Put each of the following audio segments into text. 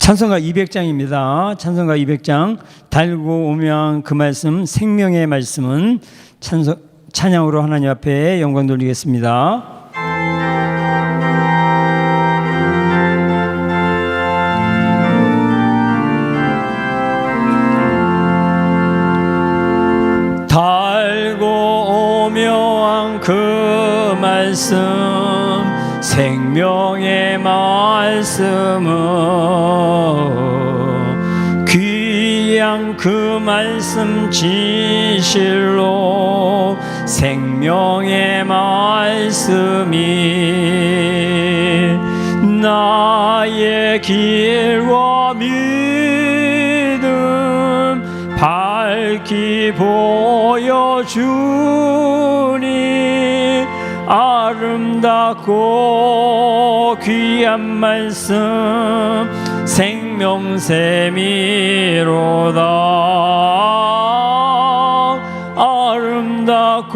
찬송가 200장입니다. 찬송가 200장 달고 오면 그 말씀, 생명의 말씀은 찬양으로 하나님 앞에 영광 돌리겠습니다. 달고 오면 그 말씀, 생명의 말씀은 귀한 그 말씀 진실로 생명의 말씀이 나의 길과 믿음 밝히 보여주니 아름답고 귀한 말씀 생명샘이로다. 아름답고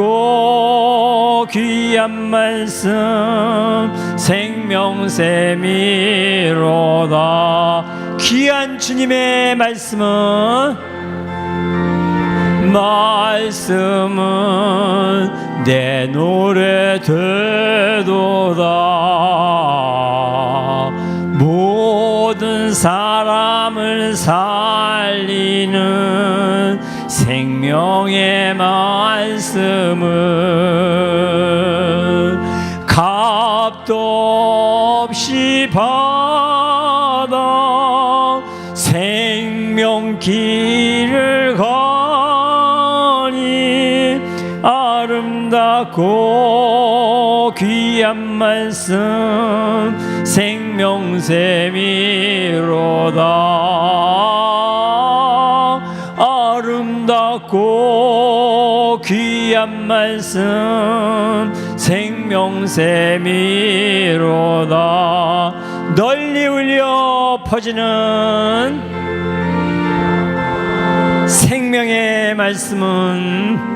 귀한 말씀 생명샘이로다. 귀한 주님의 말씀은 내 노래 되도다. 모든 사람을 살리는 생명의 말씀은 값도 없이 받아 생명길을 아름답고 귀한 말씀 생명샘이로다. 아름답고 귀한 말씀 생명샘이로다. 널리 울려 퍼지는 생명의 말씀은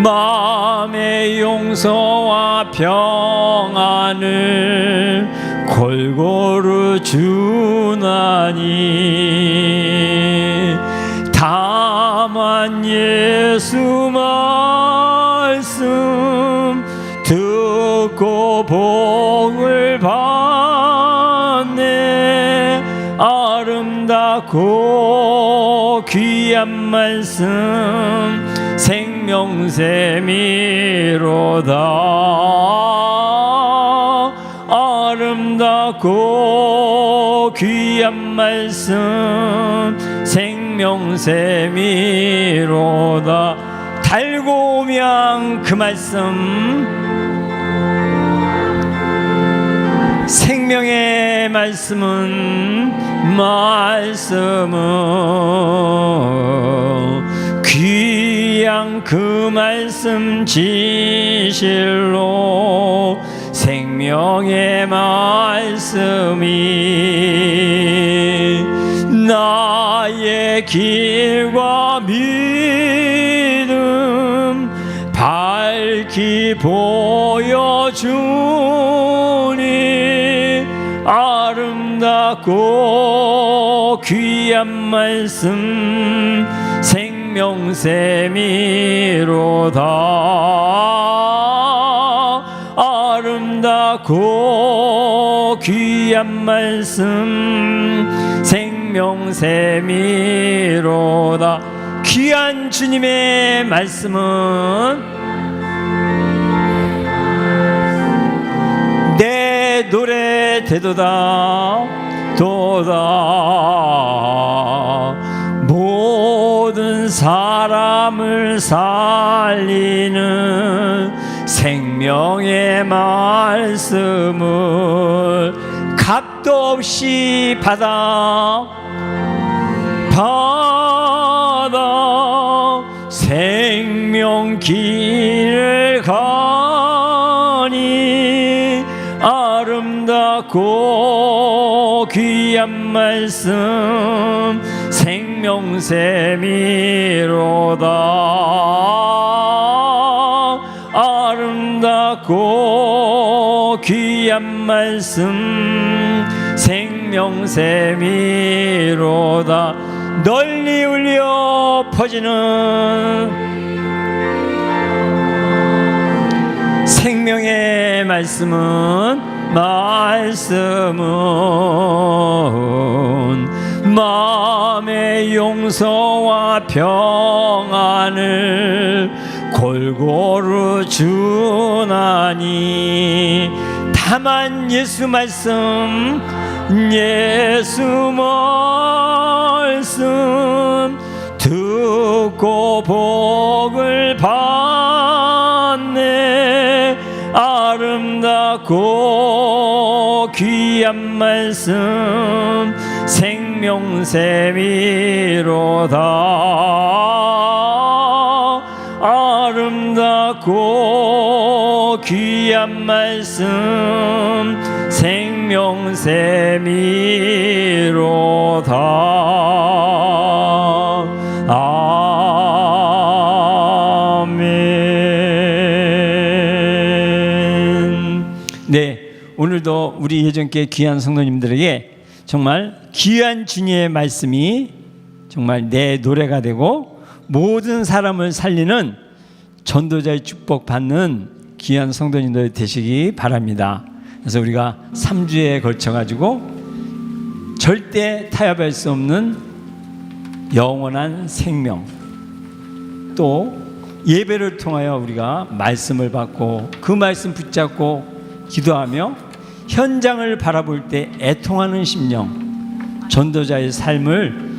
마음의 용서와 평안을 골고루 주나니 다만 예수 말씀 듣고 복을 받네. 아름답고 귀한 말씀 생명샘이로다. 아름답고 귀한 말씀 생명샘이로다. 달고 오면 그 말씀, 생명의 말씀은 귀한 그 말씀 진실로 생명의 말씀이 나의 길과 믿음 밝히 보여주니 아름답고 귀한 말씀 생명샘이로다. 아름답고 귀한 말씀 생명샘이로다. 귀한 주님의 말씀은 내 노래 되도다. 모든 사람을 살리는 생명의 말씀을 값도 없이 받아 생명길을 가니 아름답고 귀한 말씀 생명샘이로다. 아름답고 귀한 말씀 생명샘이로다. 널리 울려 퍼지는 생명의 말씀은 마음의 용서와 평안을 골고루 주나니. 다만 예수 말씀 듣고 복을 받네. 아름답고 귀한 말씀 생명샘이로다. 아름답고 귀한 말씀 생명샘이로다. 아멘. 네, 오늘도 우리 예전께 귀한 성도님들에게 정말 귀한 주님의 말씀이 정말 내 노래가 되고 모든 사람을 살리는 전도자의 축복 받는 귀한 성도님들 되시기 바랍니다. 그래서 우리가 3주에 걸쳐 가지고 절대 타협할 수 없는 영원한 생명, 또 예배를 통하여 우리가 말씀을 받고 그 말씀 붙잡고 기도하며 현장을 바라볼 때 애통하는 심령, 전도자의 삶을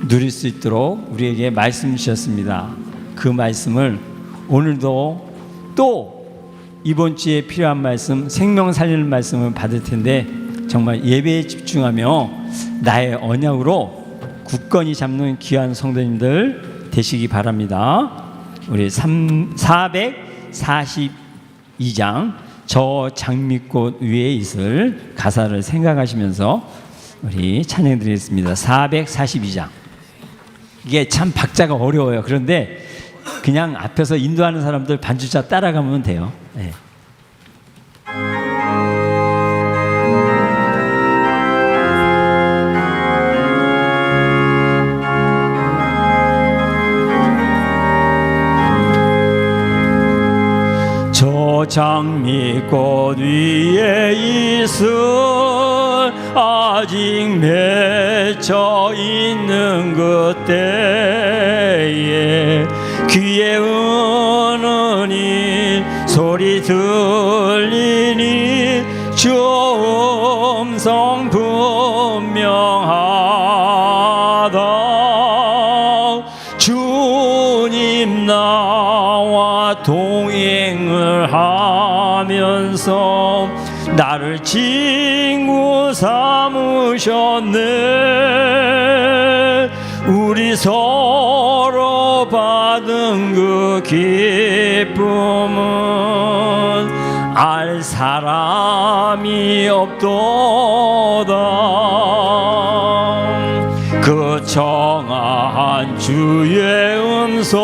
누릴 수 있도록 우리에게 말씀 주셨습니다. 그 말씀을 오늘도 또 이번 주에 필요한 말씀, 생명 살리는 말씀을 받을 텐데 정말 예배에 집중하며 나의 언약으로 굳건히 잡는 귀한 성도님들 되시기 바랍니다. 우리 442장 저 장미꽃 위에 있을 가사를 생각하시면서 우리 찬양 드리겠습니다. 442장. 이게 참 박자가 어려워요. 그런데 그냥 앞에서 인도하는 사람들 반주자 따라가면 돼요. 네. 저 장미꽃 위에 있을 아직 맺혀 있는 그때에 귀에 은은히 소리 들리니 주 음성 분명하다. 주님 나와 동행을 하면서 나를 친구 삼으셨네. 우리 서로 받은 그 기쁨은 알 사람이 없도다. 그 청아한 주의 음성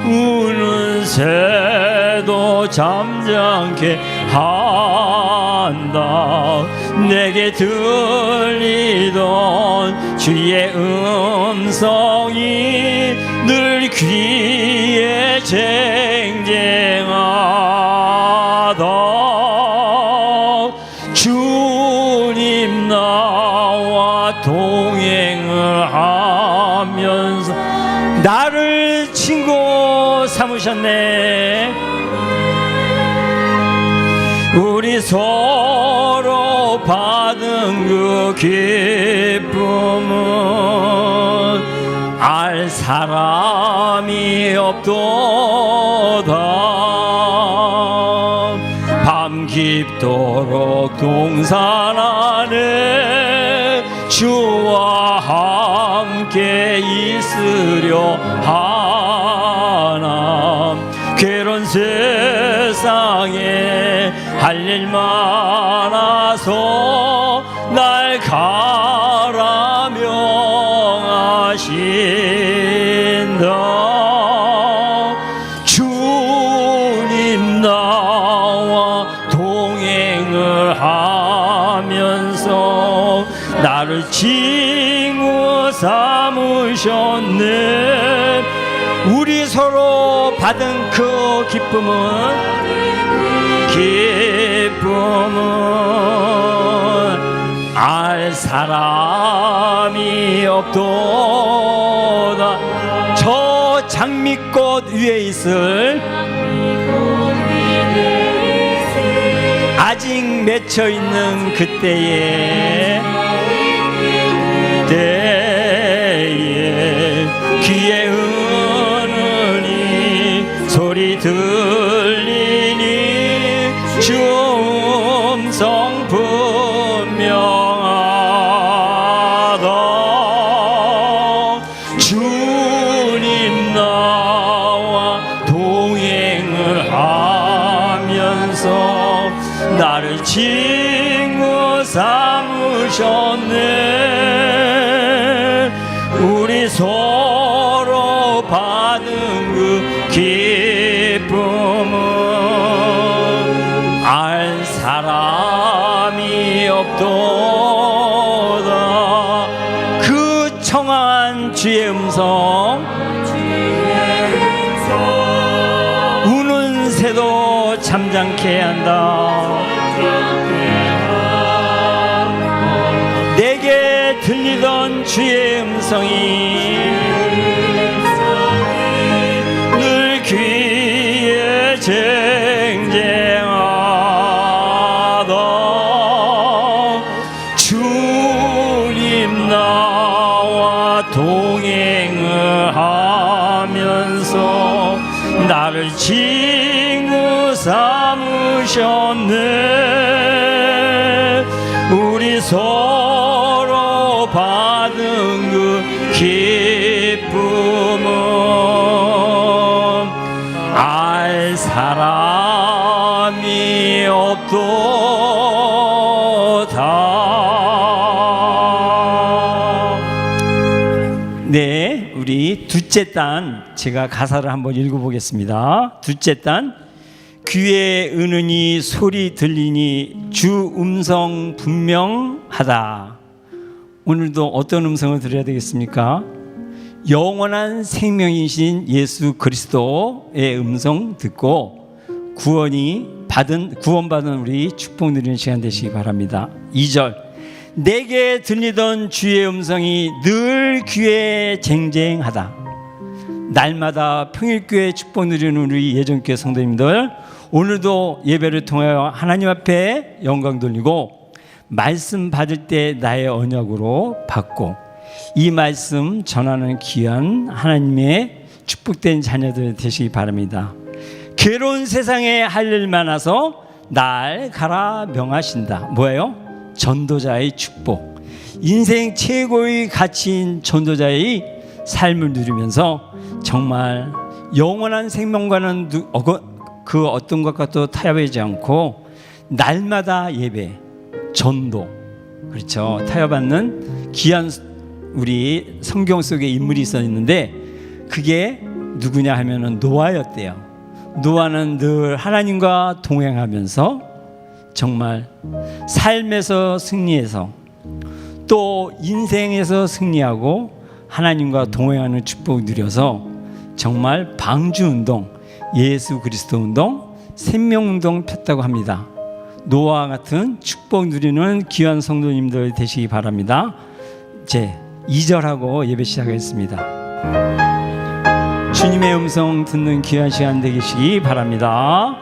우는 새도 잠잠케 한다. 내게 들리던 주의 음성이 늘 귀에 쟁쟁하다. 주님 나와 동행을 하면서 나를 친구 삼으셨네. 우리 서로 받은 그 기쁨은 알 사람이 없도다. 밤 깊도록 동산 안에 주와 함께 있으려 하나. 괴로운 세상에 할 일 많아서 날 가라 명하신다. 주님 나와 나를 친구 삼으셨네. 우리 서로 받은 그 기쁨은 알 사람이 없도다. 저 장미꽃 위에 있을 아직 맺혀 있는 그때에 귀에 은은히 소리 들리니 주 음성 분명하다. 주님 나와 동행을 하면서 나를 친구 삼으셨네. 우리 서로 받은 그 기쁨은 알 사람이 없도다. 그 청한 주의 음성 우는 새도 잠잠케 한다. 내게 들리던 주의 음성이 늘 귀에 쟁쟁하다. 주님 나와 동행을 하면서 나를 친구 삼으셨네. 우리 서로 받은 그 기쁨은 알 사람이 없도다. 네, 우리 둘째 단 제가 가사를 한번 읽어보겠습니다. 둘째 단, 귀에 은은히 소리 들리니 주 음성 분명하다. 오늘도 어떤 음성을 들어야 되겠습니까? 영원한 생명이신 예수 그리스도의 음성 듣고 구원받은 우리 축복 누리는 시간 되시기 바랍니다. 2절, 내게 들리던 주의 음성이 늘 귀에 쟁쟁하다. 날마다 평일교회 축복 누리는 우리 예전교회 성도님들, 오늘도 예배를 통하여 하나님 앞에 영광 돌리고 말씀 받을 때 나의 언약으로 받고 이 말씀 전하는 귀한 하나님의 축복된 자녀들 되시기 바랍니다. 괴로운 세상에 할 일 많아서 날 가라 명하신다. 뭐예요? 전도자의 축복. 인생 최고의 가치인 전도자의 삶을 누리면서 정말 영원한 생명과는 그 어떤 것과도 타협하지 않고 날마다 예배, 전도, 그렇죠, 타협받는 귀한 우리 성경 속에 인물이 있었는데 그게 누구냐 하면은 노아였대요. 노아는 늘 하나님과 동행하면서 정말 삶에서 승리해서 또 인생에서 승리하고 하나님과 동행하는 축복을 누려서 정말 방주운동, 예수 그리스도 운동, 생명운동 폈다고 합니다. 노아와 같은 축복 누리는 귀한 성도님들 되시기 바랍니다. 이제 2절하고 예배 시작하겠습니다. 주님의 음성 듣는 귀한 시간 되시기 바랍니다.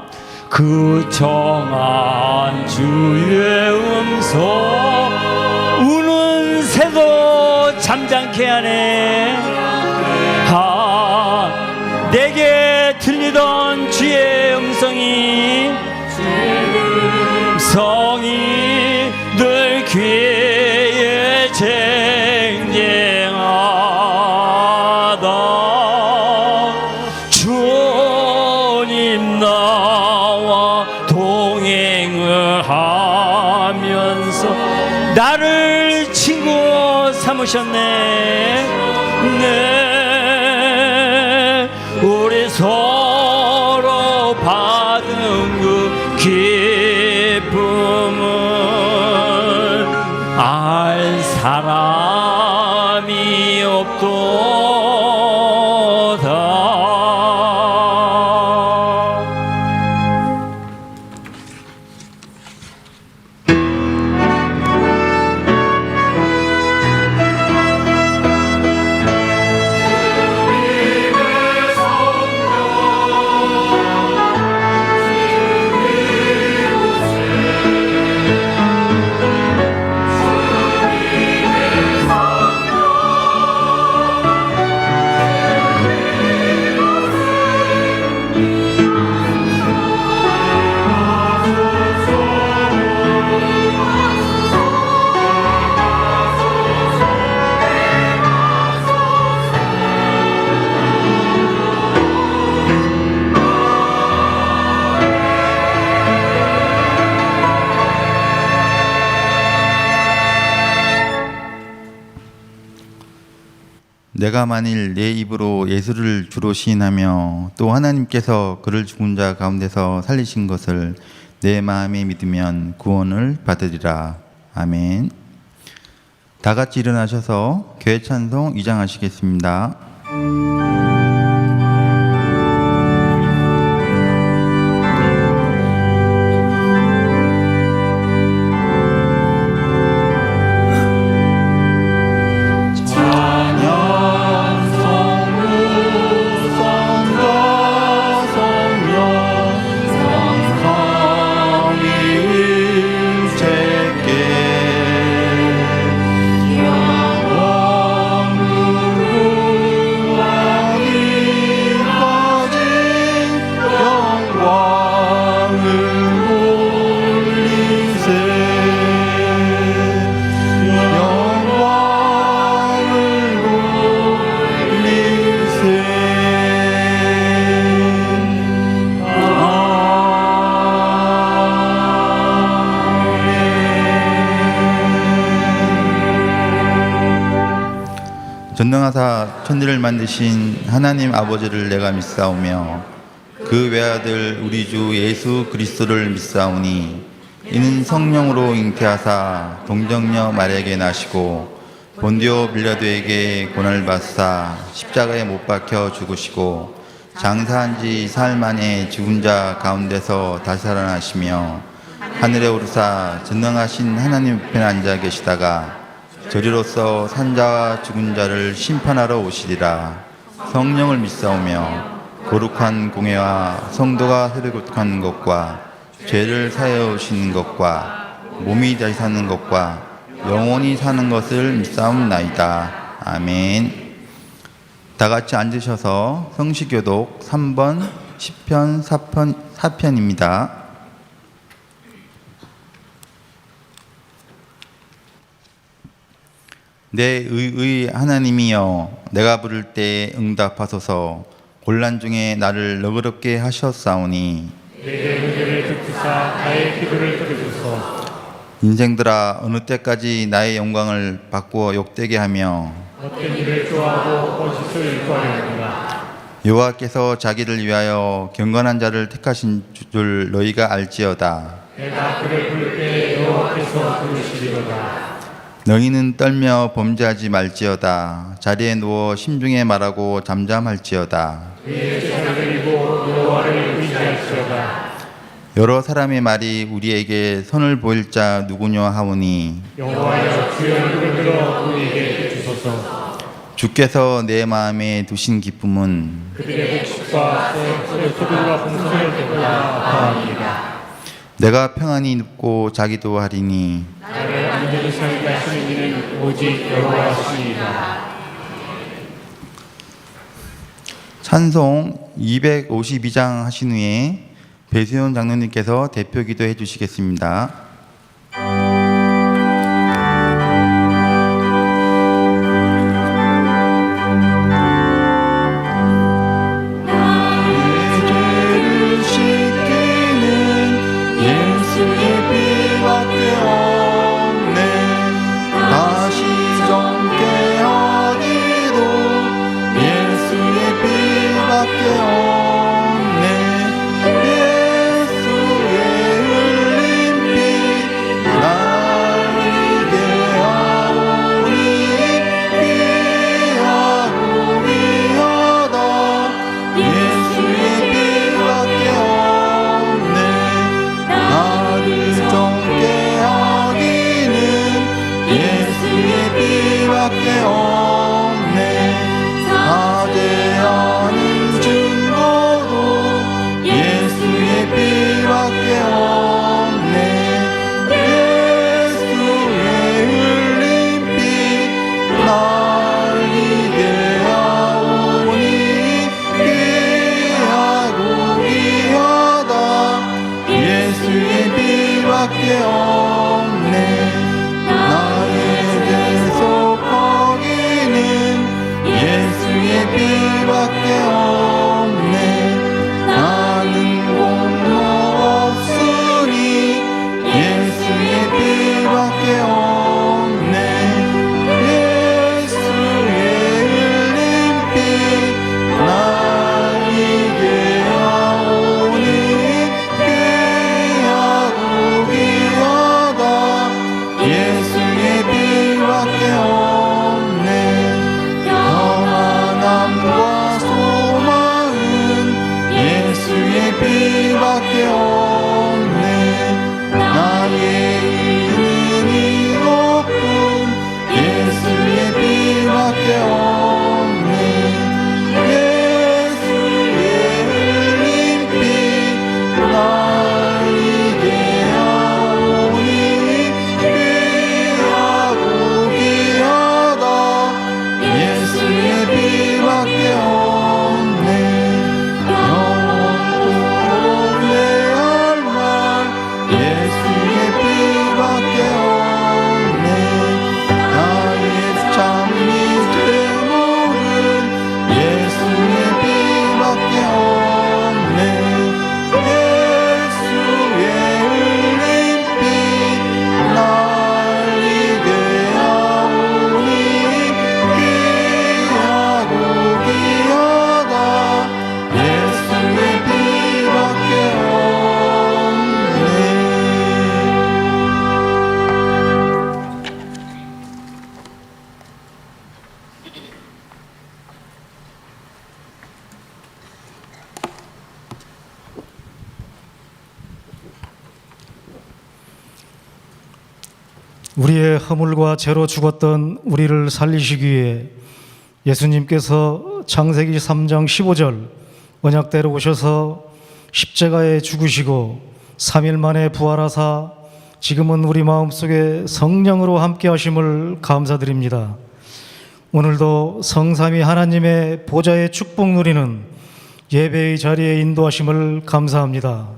그 청한 주의 음성 우는 새도 잠잠케 하네. 내게 들리던 주의 음성이 늘 귀에 쟁쟁하다. 주님 나와 동행을 하면서 나를 친구 삼으셨네. 네, 우리 서로 받은 그 기쁨은 알 사람이 없도다. 내가 만일 내 입으로 예수를 주로 시인하며 또 하나님께서 그를 죽은 자 가운데서 살리신 것을 내 마음에 믿으면 구원을 받으리라. 아멘. 다 같이 일어나셔서 교회 찬송 2장 하시겠습니다. 전능하사 천지를 만드신 하나님 아버지를 내가 믿사오며 그 외아들 우리 주 예수 그리스도를 믿사오니 이는 성령으로 잉태하사 동정녀 마리아에게 나시고 본디오 빌라도에게 고난을 받사 십자가에 못 박혀 죽으시고 장사한 지 사흘 만에 죽은 자 가운데서 다시 살아나시며 하늘에 오르사 전능하신 하나님 우편에 앉아 계시다가 저리로서 산자와 죽은 자를 심판하러 오시리라. 성령을 믿사오며 거룩한 공회와 성도가 세례교통하는 것과 죄를 사하여 오시는 것과 몸이 다시 사는 것과 영원히 사는 것을 믿사옵나이다. 아멘. 다 같이 앉으셔서 성시교독 3번 10편 4편입니다. 내 의의 하나님이여 내가 부를 때 응답하소서. 곤란 중에 나를 너그럽게 하셨사오니 내 은혜를 듣으사 나의 기도를 들으소서. 인생들아 어느 때까지 나의 영광을 바꾸어 욕되게 하며 어떤 일을 좋아하고 거짓을 일구하려는가. 여호와께서 자기를 위하여 경건한 자를 택하신 줄 너희가 알지어다. 내가 그를 부를 때 여호와께서 부르시리로다. 너희는 떨며 범죄하지 말지어다. 자리에 누워 심중에 말하고 잠잠할지어다. 그의 제사를 드리고 여호와를 의지할지어다. 여러 사람의 말이 우리에게 선을 보일 자 누구냐 하오니 여호와여 주의 얼굴을 들어 우리에게 주소서. 주께서 내 마음에 두신 기쁨은 그들의 복식과 소들과 풍성할 때보다 더하니라. 내가 평안히 눕고 자기도 하리니 나를 안전히 살게 하시는 이는 오직 여호와시니라. 찬송 252장 하신 후에 배수연 장로님께서 대표 기도해 주시겠습니다. 예수의 흘린 피 우리의 허물과 죄로 죽었던 우리를 살리시기 위해 예수님께서 창세기 3장 15절 언약대로 오셔서 십자가에 죽으시고 3일 만에 부활하사 지금은 우리 마음속에 성령으로 함께 하심을 감사드립니다. 오늘도 성삼위 하나님의 보좌의 축복 누리는 예배의 자리에 인도하심을 감사합니다.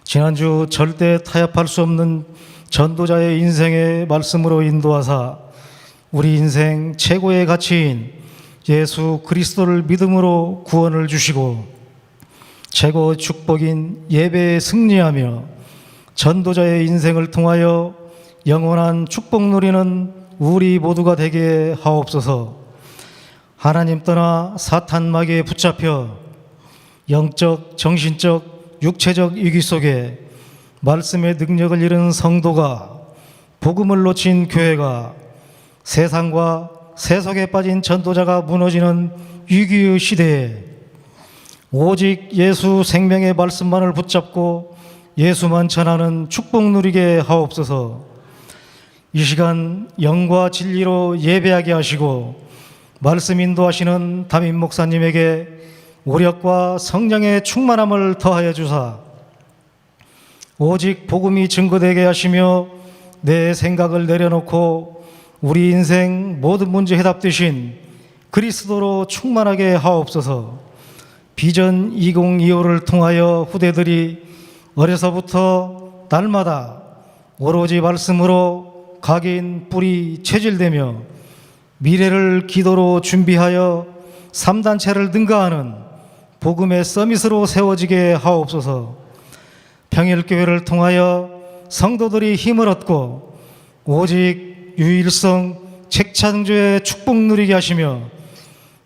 지난주 절대 타협할 수 없는 전도자의 인생의 말씀으로 인도하사 우리 인생 최고의 가치인 예수 그리스도를 믿음으로 구원을 주시고 최고의 축복인 예배에 승리하며 전도자의 인생을 통하여 영원한 축복 누리는 우리 모두가 되게 하옵소서. 하나님 떠나 사탄 마귀에 붙잡혀 영적, 정신적, 육체적 위기 속에 말씀의 능력을 잃은 성도가, 복음을 놓친 교회가, 세상과 세속에 빠진 전도자가 무너지는 위기의 시대에 오직 예수 생명의 말씀만을 붙잡고 예수만 전하는 축복 누리게 하옵소서. 이 시간 영과 진리로 예배하게 하시고 말씀 인도하시는 담임 목사님에게 오력과 성령의 충만함을 더하여 주사 오직 복음이 증거되게 하시며 내 생각을 내려놓고 우리 인생 모든 문제 해답 되신 그리스도로 충만하게 하옵소서. 비전 2025를 통하여 후대들이 어려서부터 날마다 오로지 말씀으로 각인 뿌리 체질되며 미래를 기도로 준비하여 3단체를 능가하는 복음의 서밋으로 세워지게 하옵소서. 평일교회를 통하여 성도들이 힘을 얻고 오직 유일성 책창조의 축복 누리게 하시며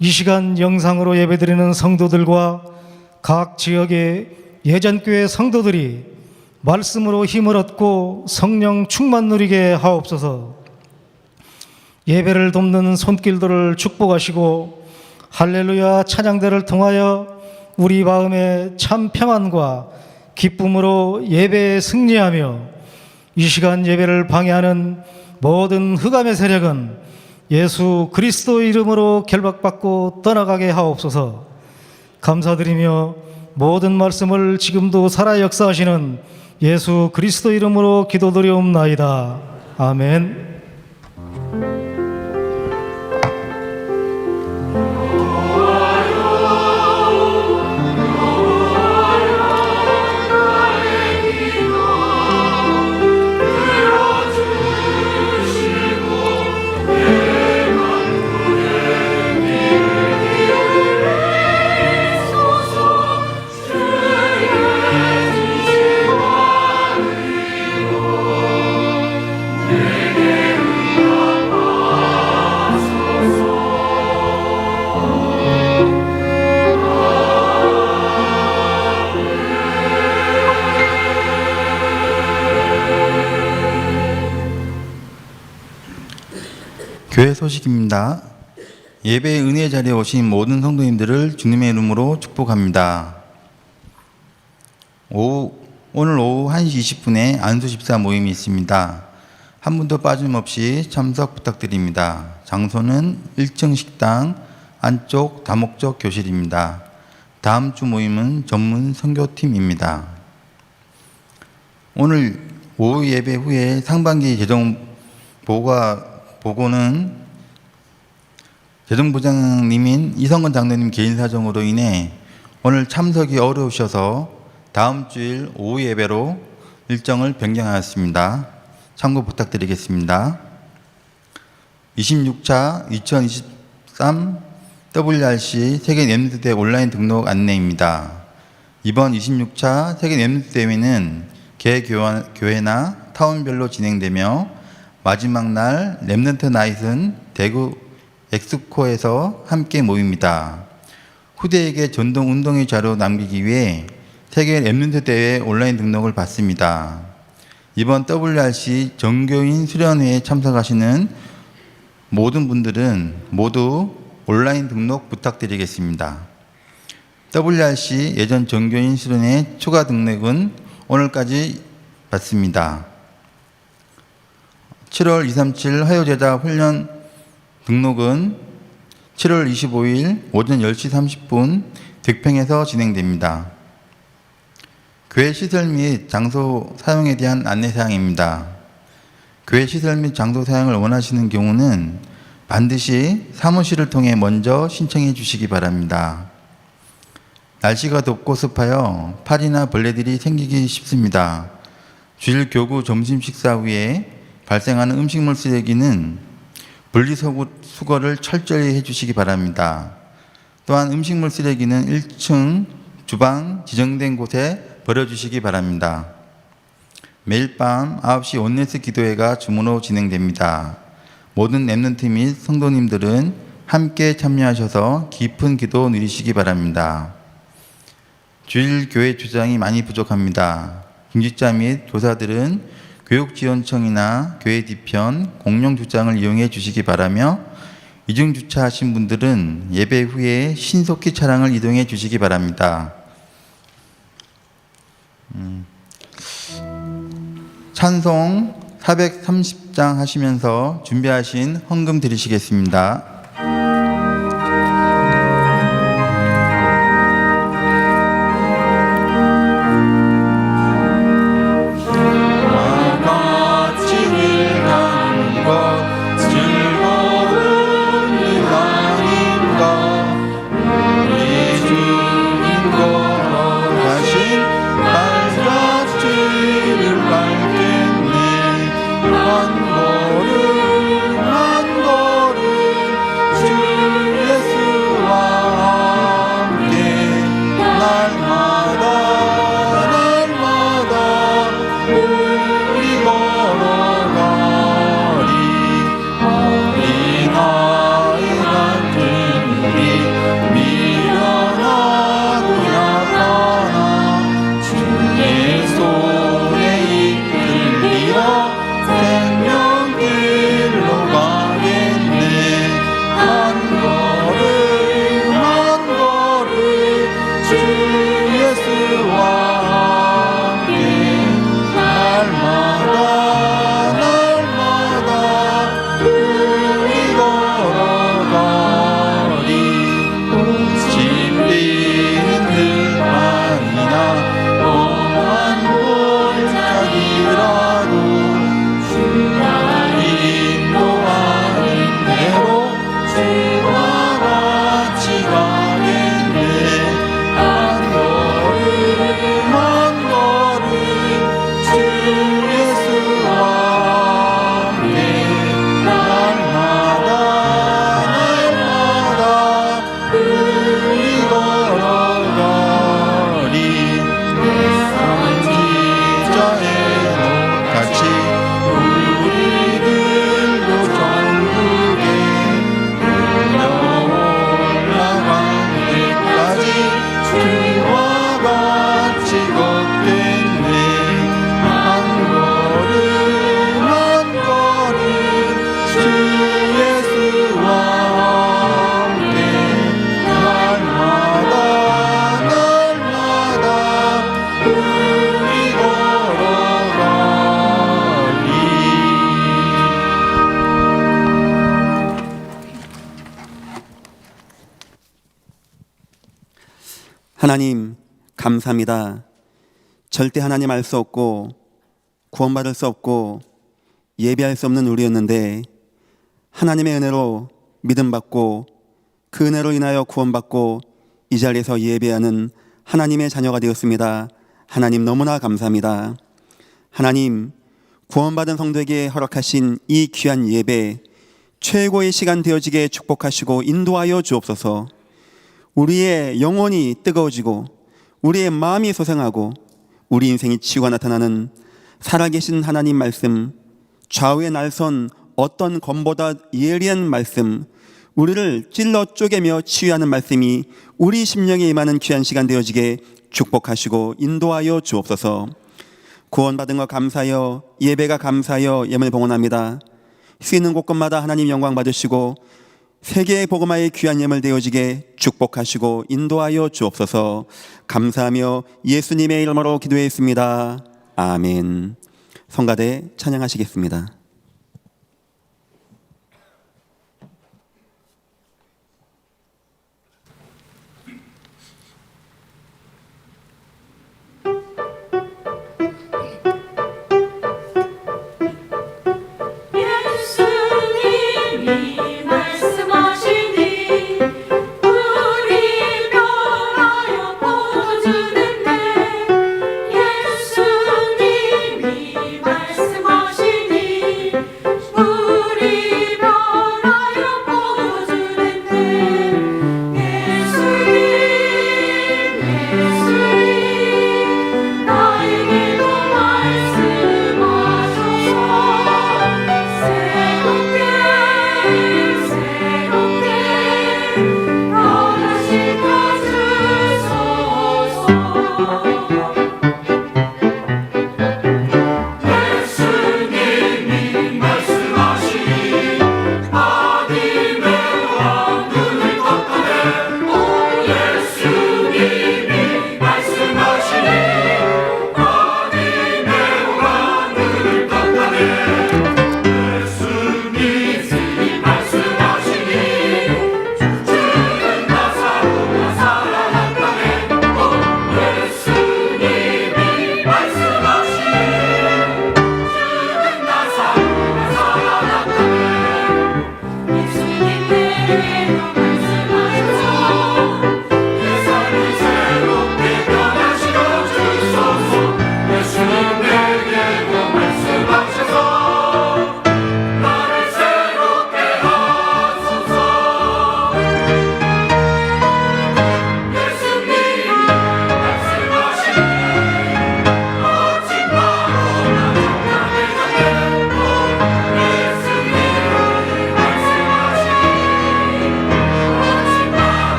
이 시간 영상으로 예배드리는 성도들과 각 지역의 예전교회 성도들이 말씀으로 힘을 얻고 성령 충만 누리게 하옵소서. 예배를 돕는 손길들을 축복하시고 할렐루야 찬양대를 통하여 우리 마음에 참 평안과 기쁨으로 예배에 승리하며 이 시간 예배를 방해하는 모든 흑암의 세력은 예수 그리스도 이름으로 결박받고 떠나가게 하옵소서. 감사드리며 모든 말씀을 지금도 살아 역사하시는 예수 그리스도 이름으로 기도드리옵나이다. 아멘. 교회 소식입니다. 예배의 은혜 자리에 오신 모든 성도님들을 주님의 이름으로 축복합니다. 오늘 오후 1시 20분에 안수 집사 모임이 있습니다. 한 분도 빠짐없이 참석 부탁드립니다. 장소는 1층 식당 안쪽 다목적 교실입니다. 다음 주 모임은 전문 선교팀입니다. 오늘 오후 예배 후에 상반기 재정 보고는 재정부장님인 이성건 장로님 개인 사정으로 인해 오늘 참석이 어려우셔서 다음 주일 오후 예배로 일정을 변경하였습니다. 참고 부탁드리겠습니다. 26차 2023 WRC 세계 랩런트 온라인 등록 안내입니다. 이번 26차 세계 랩런트 대회는 개교회나 타운별로 진행되며 마지막 날 랩런트 나잇은 대구 엑스코에서 함께 모입니다. 후대에게 전동 운동의 자료 남기기 위해 세계 랩런트 대회 온라인 등록을 받습니다. 이번 WRC 정교인 수련회에 참석하시는 모든 분들은 모두 온라인 등록 부탁드리겠습니다. WRC 예전 정교인 수련회 추가 등록은 오늘까지 받습니다. 7월 237 화요제자 훈련 등록은 7월 25일 오전 10시 30분 득평에서 진행됩니다. 교회 시설 및 장소 사용에 대한 안내사항입니다. 교회 시설 및 장소 사용을 원하시는 경우는 반드시 사무실을 통해 먼저 신청해 주시기 바랍니다. 날씨가 덥고 습하여 파리나 벌레들이 생기기 쉽습니다. 주일 교구 점심 식사 후에 발생하는 음식물 쓰레기는 분리수거를 철저히 해주시기 바랍니다. 또한 음식물 쓰레기는 1층 주방 지정된 곳에 버려주시기 바랍니다. 매일 밤 9시 온네스 기도회가 줌으로 진행됩니다. 모든 랩런트 및 성도님들은 함께 참여하셔서 깊은 기도 누리시기 바랍니다. 주일 교회 주장이 많이 부족합니다. 중직자 및 교사들은 교육지원청이나 교회 뒤편 공용주장을 이용해 주시기 바라며 이중주차하신 분들은 예배 후에 신속히 차량을 이동해 주시기 바랍니다. 찬송 430장 하시면서 준비하신 헌금 드리시겠습니다. 하나님 감사합니다. 절대 하나님 알 수 없고 구원받을 수 없고 예배할 수 없는 우리였는데 하나님의 은혜로 믿음받고 그 은혜로 인하여 구원받고 이 자리에서 예배하는 하나님의 자녀가 되었습니다. 하나님 너무나 감사합니다. 하나님 구원받은 성도에게 허락하신 이 귀한 예배 최고의 시간 되어지게 축복하시고 인도하여 주옵소서. 우리의 영혼이 뜨거워지고 우리의 마음이 소생하고 우리 인생이 치유가 나타나는 살아계신 하나님 말씀, 좌우에 날선 어떤 검보다 예리한 말씀, 우리를 찔러 쪼개며 치유하는 말씀이 우리 심령에 임하는 귀한 시간 되어지게 축복하시고 인도하여 주옵소서. 구원받은 것 감사하여 예배가 감사하여 예물 봉헌합니다. 쓰이는 곳곳마다 하나님 영광 받으시고 세계의 복음화의 귀한 예물 되어지게 축복하시고 인도하여 주옵소서. 감사하며 예수님의 이름으로 기도했습니다. 아멘. 성가대 찬양하시겠습니다.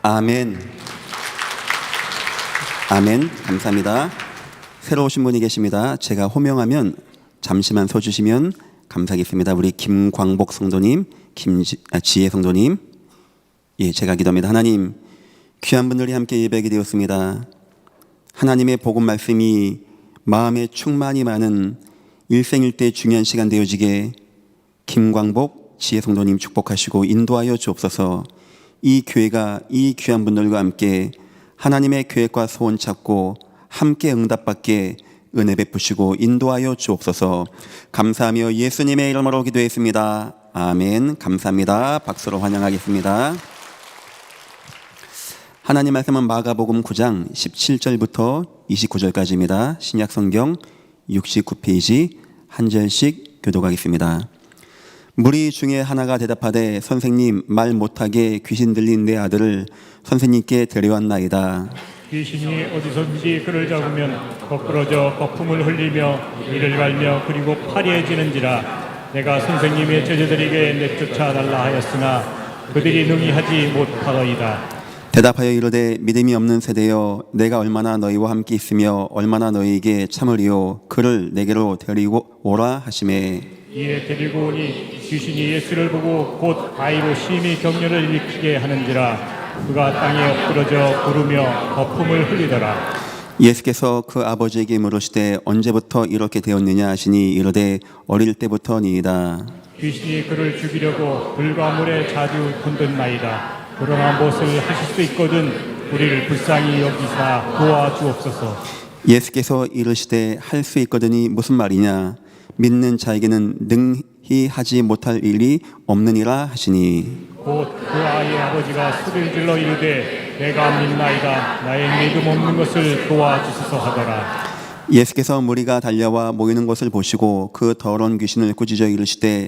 아멘. 아멘. 감사합니다. 새로 오신 분이 계십니다. 제가 호명하면 잠시만 서주시면 감사하겠습니다. 우리 김광복 성도님, 지혜 성도님. 예, 제가 기도합니다. 하나님, 귀한 분들이 함께 예배하게 되었습니다. 하나님의 복음 말씀이 마음에 충만이 많은 일생일대 중요한 시간 되어지게 김광복 지혜 성도님 축복하시고 인도하여 주옵소서. 이 교회가 이 귀한 분들과 함께 하나님의 계획과 소원 찾고 함께 응답받게 은혜 베푸시고 인도하여 주옵소서. 감사하며 예수님의 이름으로 기도했습니다. 아멘. 감사합니다. 박수로 환영하겠습니다. 하나님 말씀은 마가복음 9장 17절부터 29절까지입니다. 신약성경 69페이지 한 절씩 교독하겠습니다. 무리 중에 하나가 대답하되 선생님, 말 못하게 귀신 들린 내 아들을 선생님께 데려왔나이다. 귀신이 어디선지 그를 잡으면 거꾸러져 거품을 흘리며 이를 갈며 그리고 파리해지는지라. 내가 선생님의 제자들에게 내쫓아 달라 하였으나 그들이 능히 하지 못하더이다. 대답하여 이르되 믿음이 없는 세대여, 내가 얼마나 너희와 함께 있으며 얼마나 너희에게 참으리요. 그를 내게로 데리고 오라 하시매. 이에 데리고 오니 귀신이 예수를 보고 곧 아이로 심히 격려를 일으키게 하는지라. 그가 땅에 엎드러져 구르며 거품을 흘리더라. 예수께서 그 아버지에게 물으시되 언제부터 이렇게 되었느냐 하시니 이르되 어릴 때부터니이다. 귀신이 그를 죽이려고 불과 물에 자주 건든나이다. 그러나 무엇을 하실 수 있거든 우리를 불쌍히 여기사 도와주옵소서. 예수께서 이르시되 할 수 있거든이 무슨 말이냐. 믿는 자에게는 능히 하지 못할 일이 없느니라 하시니. 곧 그 아이의 아버지가 소리를 질러 이르되 내가 믿나이다. 나의 믿음 없는 것을 도와주소서 하더라. 예수께서 무리가 달려와 모이는 것을 보시고 그 더러운 귀신을 꾸짖어 이르시되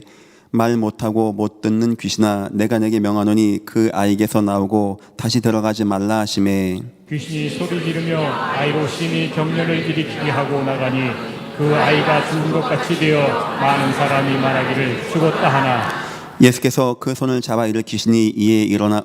말 못하고 못 듣는 귀신아, 내가 내게 명하노니 그 아이에게서 나오고 다시 들어가지 말라 하시매. 귀신이 소리 지르며 아이로 심히 격려를 일으키게 하고 나가니 그 아이가 죽은 것 같이 되어 많은 사람이 말하기를 죽었다 하나. 예수께서 그 손을 잡아 이를 귀신이 이에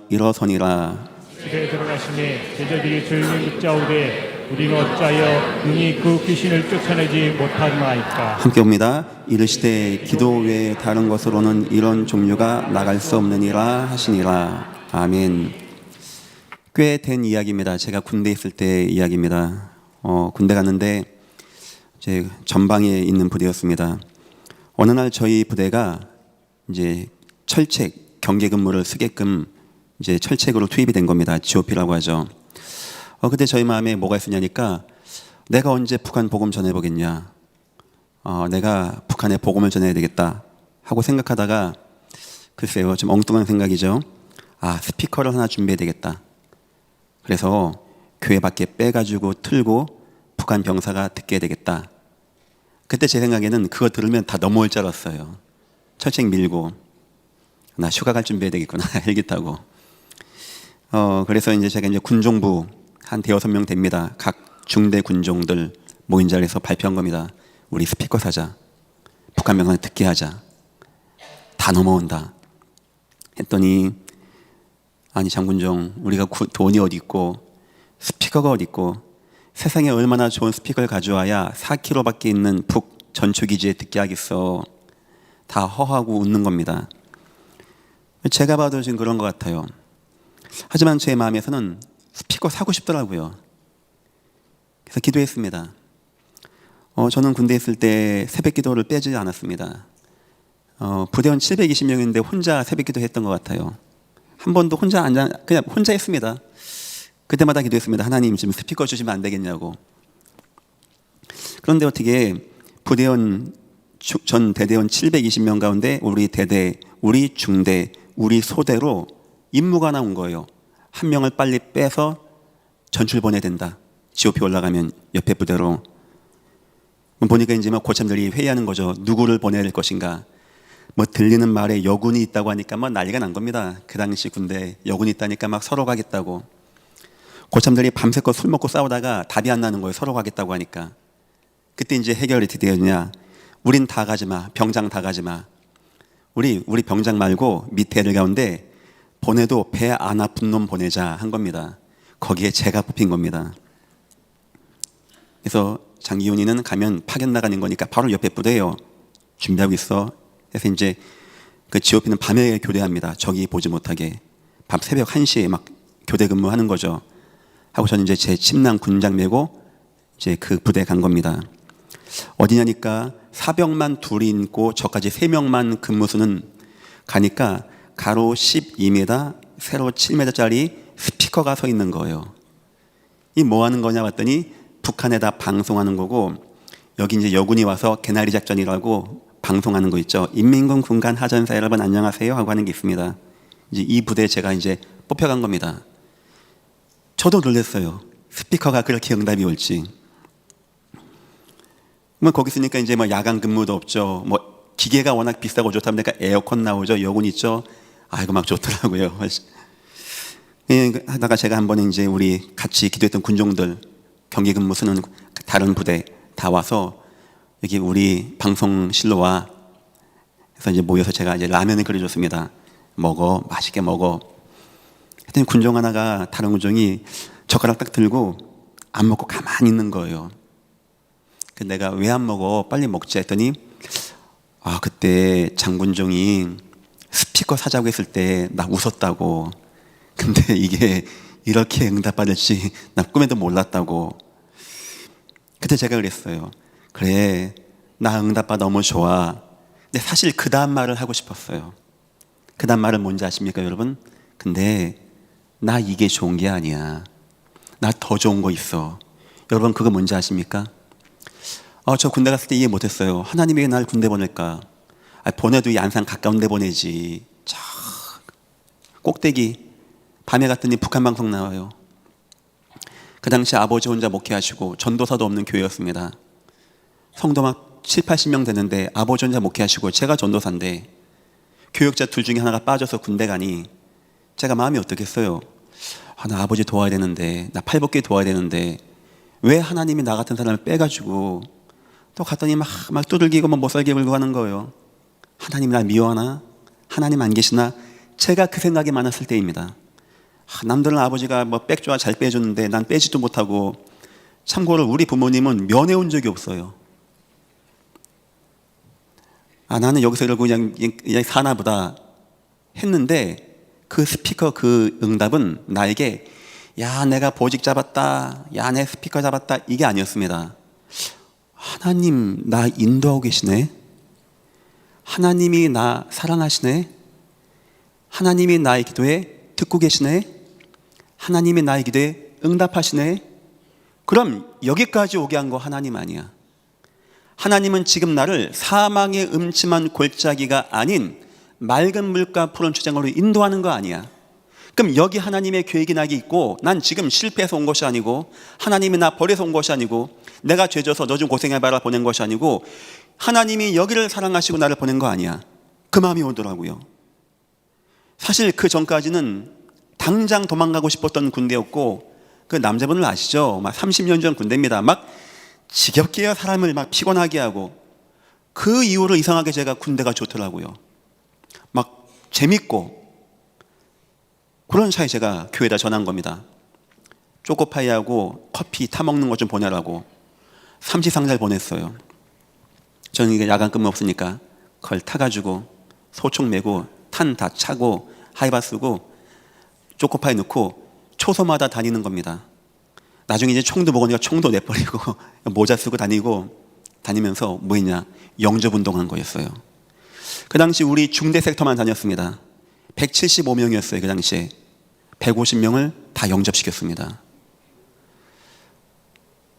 일어서니라. 집에 들어가시니 제자들이 조용히 묻자오되 우리는 어찌하여 능히 그 귀신을 쫓아내지 못하나이까. 함께 옵니다. 이르시되 기도 외에 다른 것으로는 이런 종류가 나갈 수 없느니라 하시니라. 아멘. 꽤 된 이야기입니다. 제가 군대 있을 때 이야기입니다. 군대 갔는데 이제 전방에 있는 부대였습니다. 어느 날 저희 부대가 이제 철책 경계 근무를 쓰게끔 이제 철책으로 투입이 된 겁니다. GOP라고 하죠. 그때 저희 마음에 뭐가 있었냐니까 내가 언제 북한 복음 전해보겠냐. 내가 북한에 복음을 전해야 되겠다 하고 생각하다가 글쎄요, 좀 엉뚱한 생각이죠. 스피커를 하나 준비해야 되겠다. 그래서 교회 밖에 빼가지고 틀고 북한 병사가 듣게 되겠다. 그때 제 생각에는 그거 들으면 다 넘어올 줄 알았어요. 철책 밀고 나 휴가 갈 준비해야 되겠구나. 헬기 타고. 그래서 이제 제가 이제 군종부 한 5-6명 됩니다. 각 중대 군종들 모인 자리에서 발표한 겁니다. 우리 스피커 사자. 북한 병사를 듣게 하자. 다 넘어온다. 했더니 아니 장군정, 우리가 돈이 어디 있고 스피커가 어디 있고 세상에 얼마나 좋은 스피커를 가져와야 4km밖에 있는 북 전초기지에 듣게 하겠어. 다 허하고 웃는 겁니다. 제가 봐도 지금 그런 것 같아요. 하지만 제 마음에서는 스피커 사고 싶더라고요. 그래서 기도했습니다. 저는 군대에 있을 때 새벽 기도를 빼지 않았습니다. 부대원 720명인데 혼자 새벽 기도 했던 것 같아요. 한 번도 그냥 혼자 했습니다. 그때마다 기도했습니다. 하나님, 지금 스피커 주시면 안 되겠냐고. 그런데 어떻게 전 대대원 720명 가운데 우리 대대, 우리 중대, 우리 소대로 임무가 나온 거예요. 한 명을 빨리 빼서 전출 보내야 된다. GOP 올라가면 옆에 부대로. 보니까 이제 막 고참들이 회의하는 거죠. 누구를 보내야 될 것인가. 들리는 말에 여군이 있다고 하니까 난리가 난 겁니다. 그 당시 군대 여군이 있다니까 막 서로 가겠다고. 고참들이 밤새껏 술 먹고 싸우다가 답이 안 나는 거예요. 서로 가겠다고 하니까. 그때 이제 해결이 어떻게 되었냐. 우린 다 가지 마. 병장 다 가지 마. 우리 병장 말고 밑에 애들 가운데 보내도 배 안 아픈 놈 보내자 한 겁니다. 거기에 제가 뽑힌 겁니다. 그래서 장기훈이는 가면 파견 나가는 거니까 바로 옆에 부대예요. 준비하고 있어. 그래서 이제 그 GOP는 밤에 교대합니다. 적이 보지 못하게. 밤 새벽 1시에 막 교대 근무하는 거죠. 하고 저는 이제 제 침낭 군장 메고 이제 그 부대에 간 겁니다. 어디냐니까 사병만 둘이 있고 저까지 3명만 근무수는 가니까 가로 12m, 세로 7m짜리 스피커가 서 있는 거예요. 이 뭐 하는 거냐 봤더니 북한에다 방송하는 거고, 여기 이제 여군이 와서 개나리 작전이라고 방송하는 거 있죠. 인민군 군간 하전사 여러분 안녕하세요 하고 하는 게 있습니다. 이제 이 부대에 제가 이제 뽑혀간 겁니다. 저도 놀랐어요. 스피커가 그렇게 응답이 올지. 뭐 거기 있으니까 이제 뭐 야간 근무도 없죠. 뭐 기계가 워낙 비싸고 좋다 보니까 에어컨 나오죠. 여군 있죠. 아이고 막 좋더라고요. 예, 하다가 제가 한 번에 이제 우리 같이 기도했던 군종들 경기 근무 쓰는 다른 부대 다 와서 여기 우리 방송실로 와. 그래서 이제 모여서 제가 이제 라면을 끓여줬습니다. 먹어, 맛있게 먹어. 했더니 군종 하나가 다른 군종이 젓가락 딱 들고 안 먹고 가만히 있는 거예요. 내가 왜 안 먹어? 빨리 먹자 했더니 그때 장군종이 스피커 사자고 했을 때 나 웃었다고. 근데 이게 이렇게 응답받을지 나 꿈에도 몰랐다고. 그때 제가 그랬어요. 그래, 나 응답받아 너무 좋아. 근데 사실 그 다음 말을 하고 싶었어요. 그 다음 말은 뭔지 아십니까 여러분? 근데 나 이게 좋은 게 아니야. 나 더 좋은 거 있어. 여러분 그거 뭔지 아십니까? 저 군대 갔을 때 이해 못했어요. 하나님이 왜 날 군대 보낼까? 보내도 이 안산 가까운 데 보내지. 저 꼭대기 밤에 갔더니 북한 방송 나와요. 그 당시 아버지 혼자 목회하시고 전도사도 없는 교회였습니다. 성도 막 7, 80명 되는데 아버지 혼자 목회하시고 제가 전도사인데 교역자 둘 중에 하나가 빠져서 군대 가니 제가 마음이 어떻겠어요? 나 아버지 도와야 되는데, 나 팔벗기 도와야 되는데 왜 하나님이 나 같은 사람을 빼가지고 또 갔더니 막 두들기고 못 살게 굴고 하는 거예요. 하나님 날 미워하나? 하나님 안 계시나? 제가 그 생각이 많았을 때입니다. 남들은 아버지가 뭐 백조와 잘 빼주는데 난 빼지도 못하고. 참고로 우리 부모님은 면회온 적이 없어요. 나는 여기서 이러고 그냥 사나 보다 했는데 그 스피커 그 응답은 나에게 야 내가 보직 잡았다, 야 내 스피커 잡았다, 이게 아니었습니다. 하나님 나 인도하고 계시네. 하나님이 나 사랑하시네. 하나님이 나의 기도에 듣고 계시네. 하나님이 나의 기도에 응답하시네. 그럼 여기까지 오게 한 거 하나님 아니야. 하나님은 지금 나를 사망의 음침한 골짜기가 아닌 맑은 물가 푸른 초장으로 인도하는 거 아니야. 그럼 여기 하나님의 계획이 나게 있고 난 지금 실패해서 온 것이 아니고 하나님이 나 버려서 온 것이 아니고 내가 죄져서 너 좀 고생해봐라 보낸 것이 아니고 하나님이 여기를 사랑하시고 나를 보낸 거 아니야. 그 마음이 오더라고요. 사실 그 전까지는 당장 도망가고 싶었던 군대였고 그 남자분을 아시죠? 막 30년 전 군대입니다. 막 지겹게 사람을 막 피곤하게 하고 그 이후로 이상하게 제가 군대가 좋더라고요. 막 재밌고 그런 차에 제가 교회에다 전한 겁니다. 초코파이하고 커피 타먹는 것 좀 보내라고 삼시상자를 보냈어요. 저는 이게 야간 근무 없으니까 그걸 타가지고 소총 메고 탄 다 차고 하이바 쓰고 초코파이 넣고 초소마다 다니는 겁니다. 나중에 이제 총도 먹으니까 총도 내버리고 모자 쓰고 다니면서 뭐 했냐, 영접운동한 거였어요. 그 당시 우리 중대 섹터만 다녔습니다. 175명이었어요. 그 당시에 150명을 다 영접시켰습니다.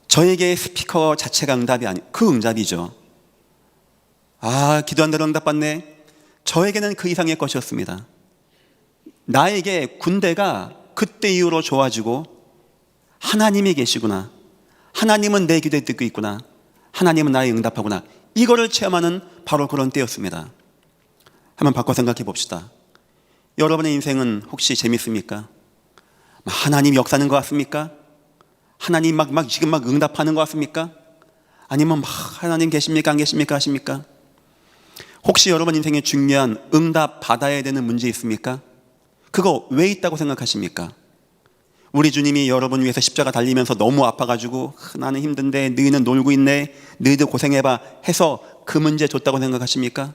저에게 스피커 자체가 응답이 그 응답이죠. 기도한 대로 응답받네. 저에게는 그 이상의 것이었습니다. 나에게 군대가 그때 이후로 좋아지고 하나님이 계시구나, 하나님은 내 기도에 듣고 있구나, 하나님은 나의 응답하구나, 이거를 체험하는 바로 그런 때였습니다. 한번 바꿔 생각해 봅시다. 여러분의 인생은 혹시 재밌습니까? 하나님 역사하는 것 같습니까? 하나님 지금 응답하는 것 같습니까? 아니면 하나님 계십니까 안 계십니까 하십니까? 혹시 여러분 인생에 중요한 응답 받아야 되는 문제 있습니까? 그거 왜 있다고 생각하십니까? 우리 주님이 여러분 위해서 십자가 달리면서 너무 아파가지고 나는 힘든데 너희는 놀고 있네, 너희들 고생해봐 해서 그 문제 줬다고 생각하십니까?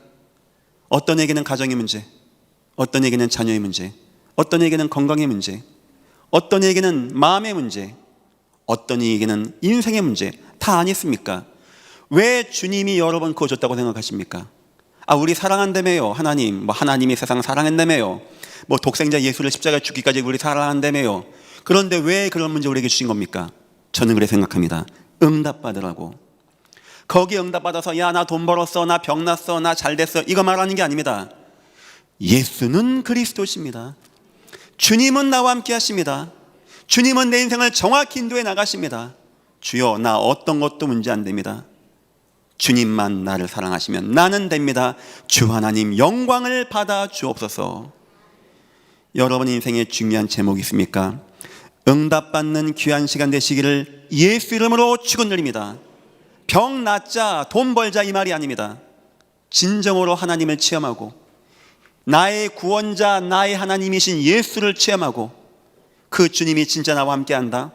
어떤 에게는 가정의 문제, 어떤 에게는 자녀의 문제, 어떤 에게는 건강의 문제, 어떤 에게는 마음의 문제, 어떤 이에게는 인생의 문제 다 아니었습니까? 왜 주님이 여러분 그거 줬다고 생각하십니까? 우리 사랑한다며요. 하나님, 하나님이 세상 사랑한다며요. 독생자 예수를 십자가에 죽기까지 우리 사랑한다며요. 그런데 왜 그런 문제 우리에게 주신 겁니까? 저는 그렇게 생각합니다. 응답받으라고. 거기 응답받아서 야, 나 돈 벌었어, 나 병 났어, 나 잘 됐어, 이거 말하는 게 아닙니다. 예수는 그리스도십니다. 주님은 나와 함께 하십니다. 주님은 내 인생을 정확히 인도해 나가십니다. 주여, 나 어떤 것도 문제 안 됩니다. 주님만 나를 사랑하시면 나는 됩니다. 주 하나님 영광을 받아 주옵소서. 여러분 인생에 중요한 제목이 있습니까? 응답받는 귀한 시간 되시기를 예수 이름으로 축원드립니다. 병 낫자, 돈 벌자 이 말이 아닙니다. 진정으로 하나님을 체험하고 나의 구원자, 나의 하나님이신 예수를 체험하고 그 주님이 진짜 나와 함께한다,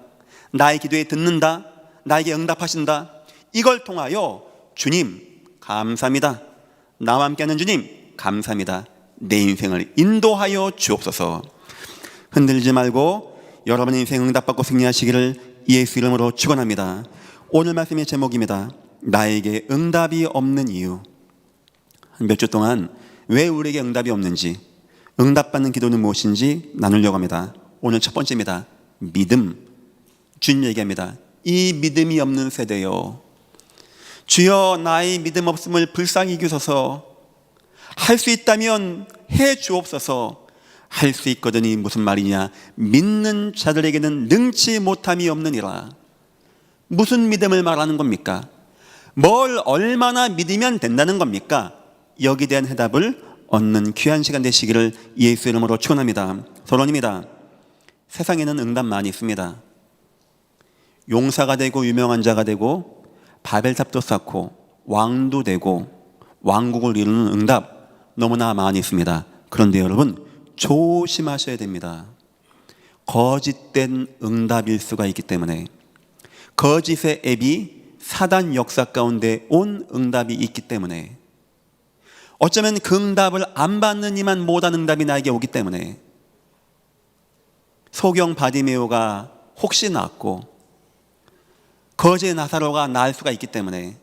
나의 기도에 듣는다, 나에게 응답하신다, 이걸 통하여 주님 감사합니다, 나와 함께하는 주님 감사합니다, 내 인생을 인도하여 주옵소서. 흔들지 말고 여러분의 인생 응답받고 승리하시기를 예수 이름으로 축원합니다. 오늘 말씀의 제목입니다. 나에게 응답이 없는 이유. 몇 주 동안 왜 우리에게 응답이 없는지, 응답받는 기도는 무엇인지 나누려고 합니다. 오늘 첫 번째입니다. 믿음. 주님 얘기합니다. 이 믿음이 없는 세대요, 주여 나의 믿음 없음을 불쌍히 여기소서. 할 수 있다면 해 주옵소서. 할 수 있거든이 무슨 말이냐? 믿는 자들에게는 능치 못함이 없느니라. 무슨 믿음을 말하는 겁니까? 뭘 얼마나 믿으면 된다는 겁니까? 여기에 대한 해답을 얻는 귀한 시간 되시기를 예수 이름으로 축원합니다. 서론입니다. 세상에는 응답 많이 있습니다. 용사가 되고 유명한 자가 되고 바벨탑도 쌓고 왕도 되고 왕국을 이루는 응답 너무나 많이 있습니다. 그런데 여러분 조심하셔야 됩니다. 거짓된 응답일 수가 있기 때문에, 거짓의 앱이 사단 역사 가운데 온 응답이 있기 때문에, 어쩌면 그 응답을 안 받는 이만 못한 응답이 나에게 오기 때문에, 소경 바디메오가 혹시 낫고 거제 나사로가 나을 수가 있기 때문에,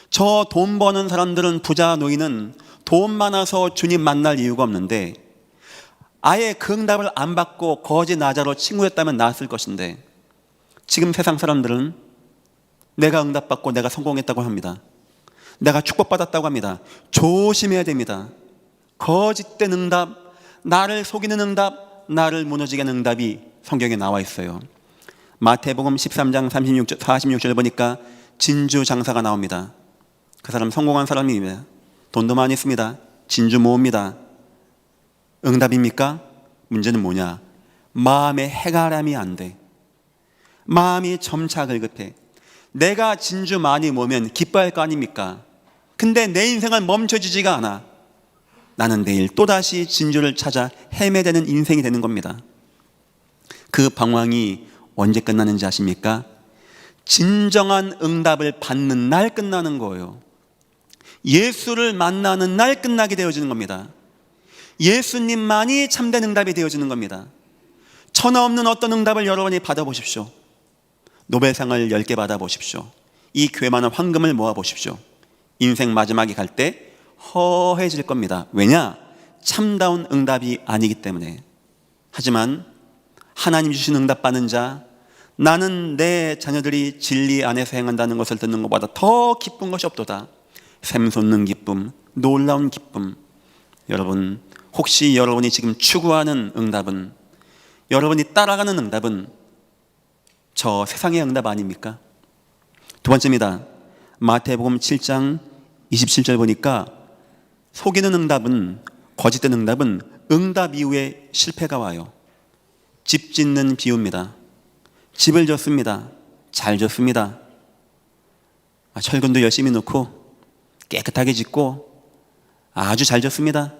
저 돈 버는 사람들은, 부자 노인은 돈 많아서 주님 만날 이유가 없는데 아예 그 응답을 안 받고 거지 나자로 친구였다면 나았을 것인데, 지금 세상 사람들은 내가 응답받고 내가 성공했다고 합니다. 내가 축복받았다고 합니다. 조심해야 됩니다. 거짓된 응답, 나를 속이는 응답, 나를 무너지게 하는 응답이 성경에 나와 있어요. 마태복음 13장 46절 보니까 진주 장사가 나옵니다. 그 사람 성공한 사람입니다. 돈도 많이 있습니다. 진주 모읍니다. 응답입니까? 문제는 뭐냐? 마음의 해가람이 안 돼. 마음이 점차 긁급해. 내가 진주 많이 모으면 기뻐할 거 아닙니까? 근데 내 인생은 멈춰지지가 않아. 나는 내일 또다시 진주를 찾아 헤매되는 인생이 되는 겁니다. 그 방황이 언제 끝나는지 아십니까? 진정한 응답을 받는 날 끝나는 거예요. 예수를 만나는 날 끝나게 되어지는 겁니다. 예수님만이 참된 응답이 되어지는 겁니다. 천하 없는 어떤 응답을 여러분이 받아보십시오. 노벨상을 10개 받아보십시오. 이 교회만한 황금을 모아보십시오. 인생 마지막에 갈 때 허해질 겁니다. 왜냐? 참다운 응답이 아니기 때문에. 하지만 하나님 주신 응답 받는 자, 나는 내 자녀들이 진리 안에서 행한다는 것을 듣는 것보다 더 기쁜 것이 없도다. 샘솟는 기쁨, 놀라운 기쁨. 여러분, 혹시 여러분이 지금 추구하는 응답은, 여러분이 따라가는 응답은 저 세상의 응답 아닙니까? 두 번째입니다. 마태복음 7장 27절 보니까 속이는 응답은, 거짓된 응답은 응답 이후에 실패가 와요. 집 짓는 비유입니다. 집을 졌습니다. 잘 졌습니다. 철근도 열심히 넣고 깨끗하게 짓고 아주 잘 졌습니다.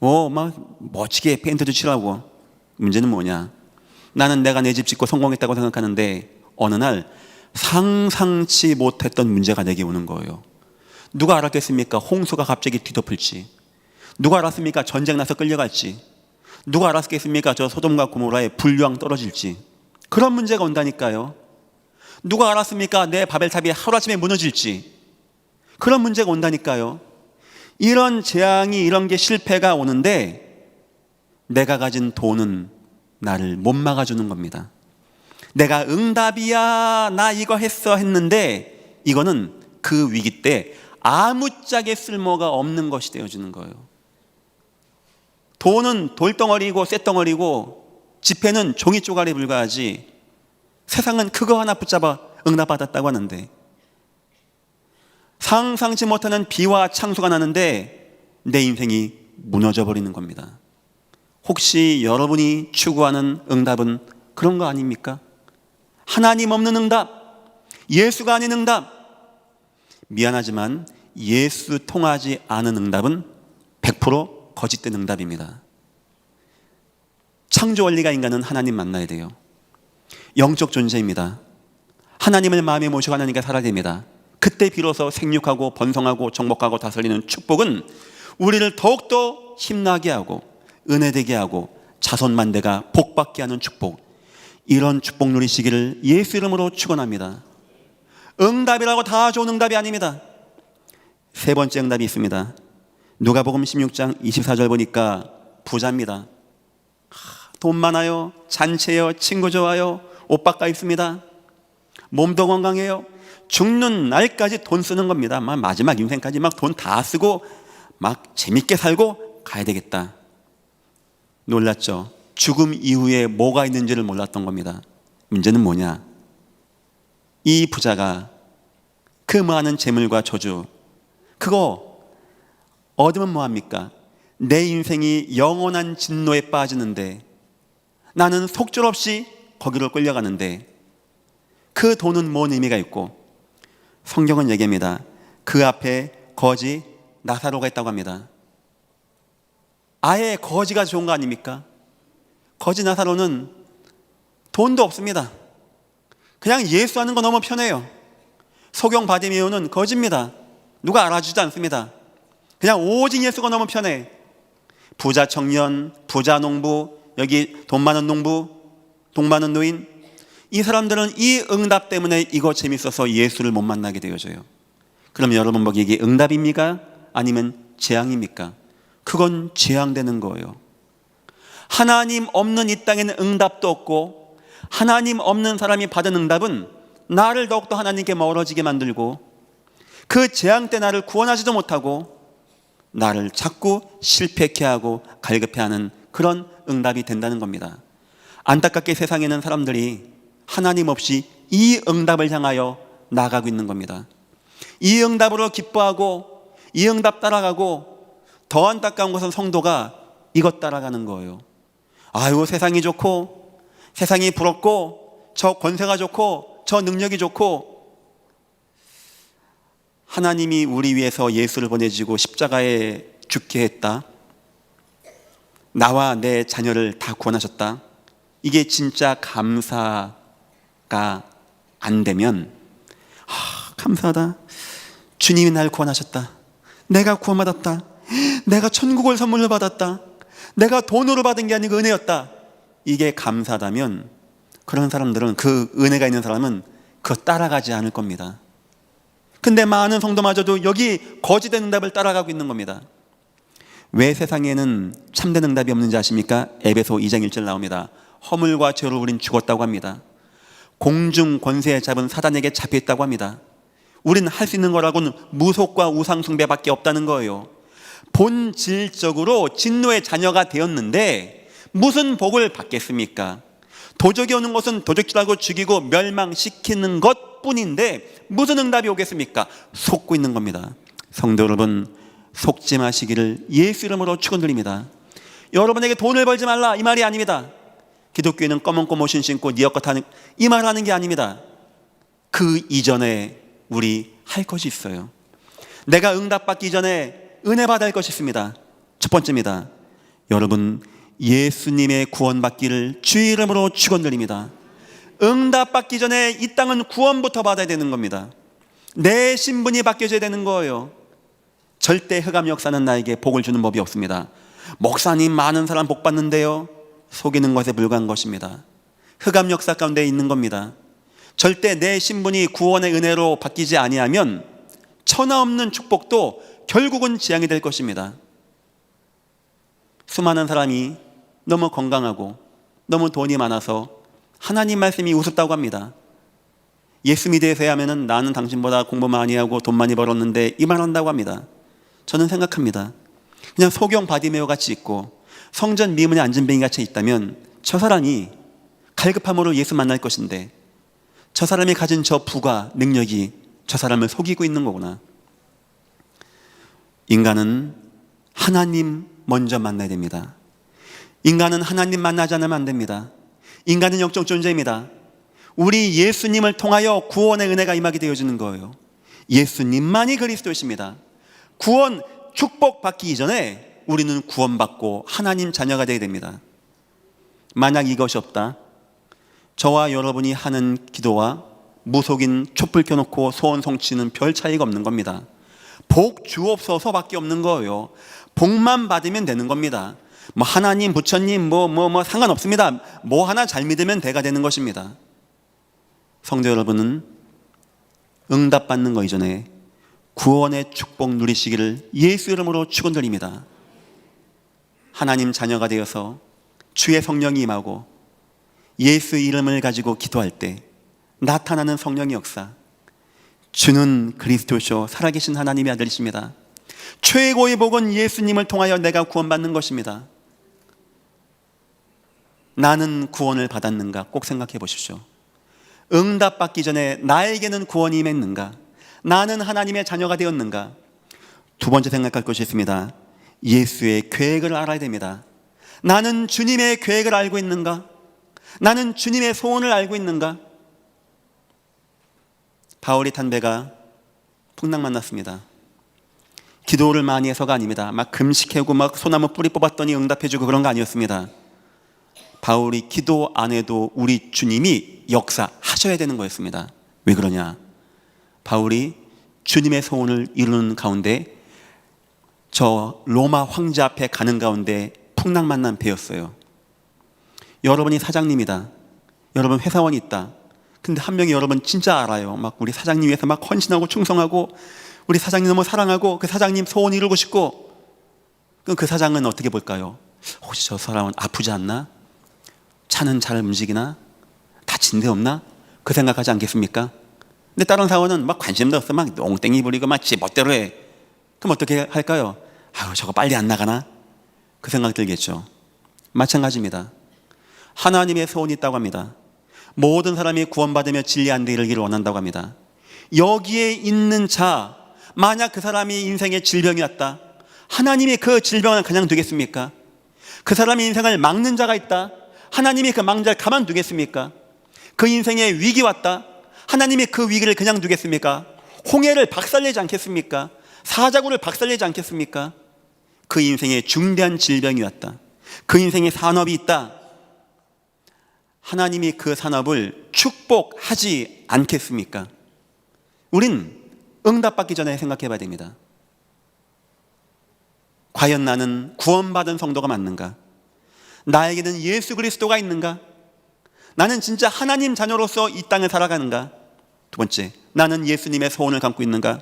막 멋지게 페인트도 칠하고. 문제는 뭐냐? 나는 내가 내 집 짓고 성공했다고 생각하는데 어느 날 상상치 못했던 문제가 내게 오는 거예요. 누가 알았겠습니까? 홍수가 갑자기 뒤덮을지. 누가 알았습니까? 전쟁 나서 끌려갈지. 누가 알았겠습니까? 저 소돔과 고모라에 불유황 떨어질지. 그런 문제가 온다니까요. 누가 알았습니까? 내 바벨탑이 하루아침에 무너질지. 그런 문제가 온다니까요. 이런 재앙이, 이런 게 실패가 오는데 내가 가진 돈은 나를 못 막아주는 겁니다. 내가 응답이야, 나 이거 했어 했는데 이거는 그 위기 때 아무짝에 쓸모가 없는 것이 되어주는 거예요. 돈은 돌덩어리고 쇳덩어리고 지폐는 종이 쪼가리에 불과하지, 세상은 그거 하나 붙잡아 응답받았다고 하는데, 상상치 못하는 비와 창수가 나는데 내 인생이 무너져 버리는 겁니다. 혹시 여러분이 추구하는 응답은 그런 거 아닙니까? 하나님 없는 응답, 예수가 아닌 응답. 미안하지만 예수 통하지 않은 응답은 100% 거짓된 응답입니다. 창조 원리가 인간은 하나님 만나야 돼요. 영적 존재입니다. 하나님을 마음에 모시고 하나님께 살아야 됩니다. 그때 비로소 생육하고 번성하고 정복하고 다스리는 축복은 우리를 더욱더 힘나게 하고 은혜되게 하고 자손만대가 복받게 하는 축복, 이런 축복 누리시기를 예수 이름으로 축원합니다. 응답이라고 다 좋은 응답이 아닙니다. 세 번째 응답이 있습니다. 누가복음 16장 24절 보니까 부자입니다. 돈 많아요, 잔치해요, 친구 좋아요, 옷 바꿔 입습니다. 몸도 건강해요. 죽는 날까지 돈 쓰는 겁니다. 막 마지막 인생까지 막 돈 다 쓰고 막 재밌게 살고 가야 되겠다. 놀랐죠? 죽음 이후에 뭐가 있는지를 몰랐던 겁니다. 문제는 뭐냐? 이 부자가 그 많은 재물과 저주, 그거 얻으면 뭐합니까? 내 인생이 영원한 진노에 빠지는데 나는 속절없이 거기로 끌려가는데 그 돈은 뭔 의미가 있고? 성경은 얘기합니다. 그 앞에 거지 나사로가 있다고 합니다. 아예 거지가 좋은 거 아닙니까? 거지 나사로는 돈도 없습니다. 그냥 예수 하는 거 너무 편해요. 소경 바디메오는 거지입니다. 누가 알아주지도 않습니다. 그냥 오직 예수가 너무 편해. 부자 청년, 부자 농부, 여기 돈 많은 농부, 돈 많은 노인, 이 사람들은 이 응답 때문에 이거 재밌어서 예수를 못 만나게 되어져요. 그럼 여러분 보기 이게 응답입니까? 아니면 재앙입니까? 그건 재앙되는 거예요. 하나님 없는 이 땅에는 응답도 없고, 하나님 없는 사람이 받은 응답은 나를 더욱더 하나님께 멀어지게 만들고, 그 재앙 때 나를 구원하지도 못하고 나를 자꾸 실패케 하고 갈급해 하는 그런 응답이 된다는 겁니다. 안타깝게 세상에는 사람들이 하나님 없이 이 응답을 향하여 나아가고 있는 겁니다. 이 응답으로 기뻐하고 이 응답 따라가고, 더 안타까운 것은 성도가 이것 따라가는 거예요. 아유, 세상이 좋고 세상이 부럽고 저 권세가 좋고 저 능력이 좋고, 하나님이 우리 위해서 예수를 보내주고 십자가에 죽게 했다, 나와 내 자녀를 다 구원하셨다, 이게 진짜 감사가 안 되면, 감사하다, 주님이 날 구원하셨다, 내가 구원받았다, 내가 천국을 선물로 받았다, 내가 돈으로 받은 게 아니고 은혜였다, 이게 감사하다면 그런 사람들은, 그 은혜가 있는 사람은 그거 따라가지 않을 겁니다. 근데 많은 성도마저도 여기 거짓된 응답을 따라가고 있는 겁니다. 왜 세상에는 참된 응답이 없는지 아십니까? 에베소 2장 1절 나옵니다. 허물과 죄로 우린 죽었다고 합니다. 공중 권세에 잡은 사단에게 잡혀있다고 합니다. 우린 할 수 있는 거라고는 무속과 우상 숭배밖에 없다는 거예요. 본질적으로 진노의 자녀가 되었는데 무슨 복을 받겠습니까? 도적이 오는 것은 도적질하고 죽이고 멸망시키는 것뿐인데 무슨 응답이 오겠습니까? 속고 있는 겁니다. 성도 여러분, 속지 마시기를 예수 이름으로 축원드립니다. 여러분에게 돈을 벌지 말라, 이 말이 아닙니다. 기독교인은 검은 옷을 신고 니 엇껏 하는, 이 말 하는 게 아닙니다. 그 이전에 우리 할 것이 있어요. 내가 응답받기 전에 은혜 받아야 할 것이 있습니다. 첫 번째입니다. 여러분, 예수님의 구원받기를 주의 이름으로 축원드립니다. 응답받기 전에 이 땅은 구원부터 받아야 되는 겁니다. 내 신분이 바뀌어져야 되는 거예요. 절대 흑암 역사는 나에게 복을 주는 법이 없습니다. 목사님 많은 사람 복 받는데요, 속이는 것에 불과한 것입니다. 흑암 역사 가운데 있는 겁니다. 절대 내 신분이 구원의 은혜로 바뀌지 아니하면 천하 없는 축복도 결국은 재앙이 될 것입니다. 수많은 사람이 너무 건강하고 너무 돈이 많아서 하나님 말씀이 우습다고 합니다. 예수 믿으세요 하면은 나는 당신보다 공부 많이 하고 돈 많이 벌었는데 이 말 한다고 합니다. 저는 생각합니다. 그냥 소경 바디메오 같이 있고 성전 미문에 앉은 뱅이 같이 있다면 저 사람이 갈급함으로 예수 만날 것인데 저 사람이 가진 저 부가 능력이 저 사람을 속이고 있는 거구나. 인간은 하나님 먼저 만나야 됩니다. 인간은 하나님 만나지 않으면 안 됩니다. 인간은 영적 존재입니다. 우리 예수님을 통하여 구원의 은혜가 임하게 되어지는 거예요. 예수님만이 그리스도이십니다. 구원, 축복 받기 이전에 우리는 구원받고 하나님 자녀가 되어야 됩니다. 만약 이것이 없다, 저와 여러분이 하는 기도와 무속인 촛불 켜놓고 소원 성취는 별 차이가 없는 겁니다. 복 주옵소서 밖에 없는 거예요. 복만 받으면 되는 겁니다. 뭐 하나님, 부처님 뭐 상관없습니다. 뭐 하나 잘 믿으면 대가 되는 것입니다. 성도 여러분은 응답받는 거 이전에 구원의 축복 누리시기를 예수 이름으로 축원드립니다. 하나님 자녀가 되어서 주의 성령이 임하고 예수 이름을 가지고 기도할 때 나타나는 성령의 역사, 주는 그리스도시요 살아계신 하나님의 아들이십니다. 최고의 복은 예수님을 통하여 내가 구원받는 것입니다. 나는 구원을 받았는가 꼭 생각해 보십시오. 응답받기 전에 나에게는 구원이 임했는가? 나는 하나님의 자녀가 되었는가? 두 번째 생각할 것이 있습니다. 예수의 계획을 알아야 됩니다. 나는 주님의 계획을 알고 있는가? 나는 주님의 소원을 알고 있는가? 바울이 탄 배가 풍랑 만났습니다. 기도를 많이 해서가 아닙니다. 막 금식하고 막 소나무 뿌리 뽑았더니 응답해주고 그런 거 아니었습니다. 바울이 기도 안 해도 우리 주님이 역사하셔야 되는 거였습니다. 왜 그러냐? 바울이 주님의 소원을 이루는 가운데 저 로마 황제 앞에 가는 가운데 풍랑 만난 배였어요. 여러분이 사장님이다. 여러분 회사원이 있다. 근데 한 명이 여러분 진짜 알아요. 막 우리 사장님 위해서 막 헌신하고 충성하고 우리 사장님 너무 사랑하고 그 사장님 소원 이루고 싶고, 그럼 그 사장은 어떻게 볼까요? 혹시 저 사람은 아프지 않나? 차는 잘 움직이나? 다친 데 없나? 그 생각하지 않겠습니까? 근데 다른 사원은 막 관심도 없어. 막 농땡이 부리고 막 지 멋대로 해. 그럼 어떻게 할까요? 아유, 저거 빨리 안 나가나? 그 생각 들겠죠. 마찬가지입니다. 하나님의 소원이 있다고 합니다. 모든 사람이 구원받으며 진리 안에 이르기를 원한다고 합니다. 여기에 있는 자, 만약 그 사람이 인생에 질병이 왔다, 하나님이 그 질병을 그냥 두겠습니까? 그 사람의 인생을 막는 자가 있다, 하나님이 그 막는 자를 가만두겠습니까? 그 인생에 위기 왔다, 하나님이 그 위기를 그냥 두겠습니까? 홍해를 박살내지 않겠습니까? 사자굴을 박살내지 않겠습니까? 그 인생에 중대한 질병이 왔다, 그 인생에 산업이 있다, 하나님이 그 산업을 축복하지 않겠습니까? 우린 응답받기 전에 생각해 봐야 됩니다. 과연 나는 구원받은 성도가 맞는가? 나에게는 예수 그리스도가 있는가? 나는 진짜 하나님 자녀로서 이 땅을 살아가는가? 두 번째, 나는 예수님의 소원을 갖고 있는가?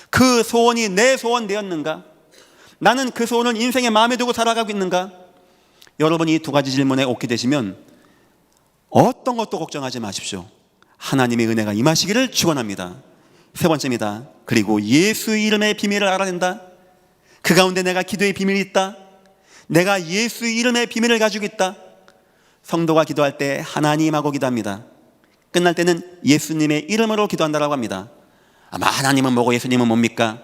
그 소원이 내 소원 되었는가? 나는 그 소원을 인생에 마음에 두고 살아가고 있는가? 여러분이 두 가지 질문에 오게 되시면 어떤 것도 걱정하지 마십시오. 하나님의 은혜가 임하시기를 축원합니다. 세 번째입니다. 그리고 예수 이름의 비밀을 알아야 된다. 그 가운데 내가 기도의 비밀이 있다. 내가 예수 이름의 비밀을 가지고 있다. 성도가 기도할 때 하나님하고 기도합니다. 끝날 때는 예수님의 이름으로 기도한다라고 합니다. 아마 하나님은 뭐고 예수님은 뭡니까?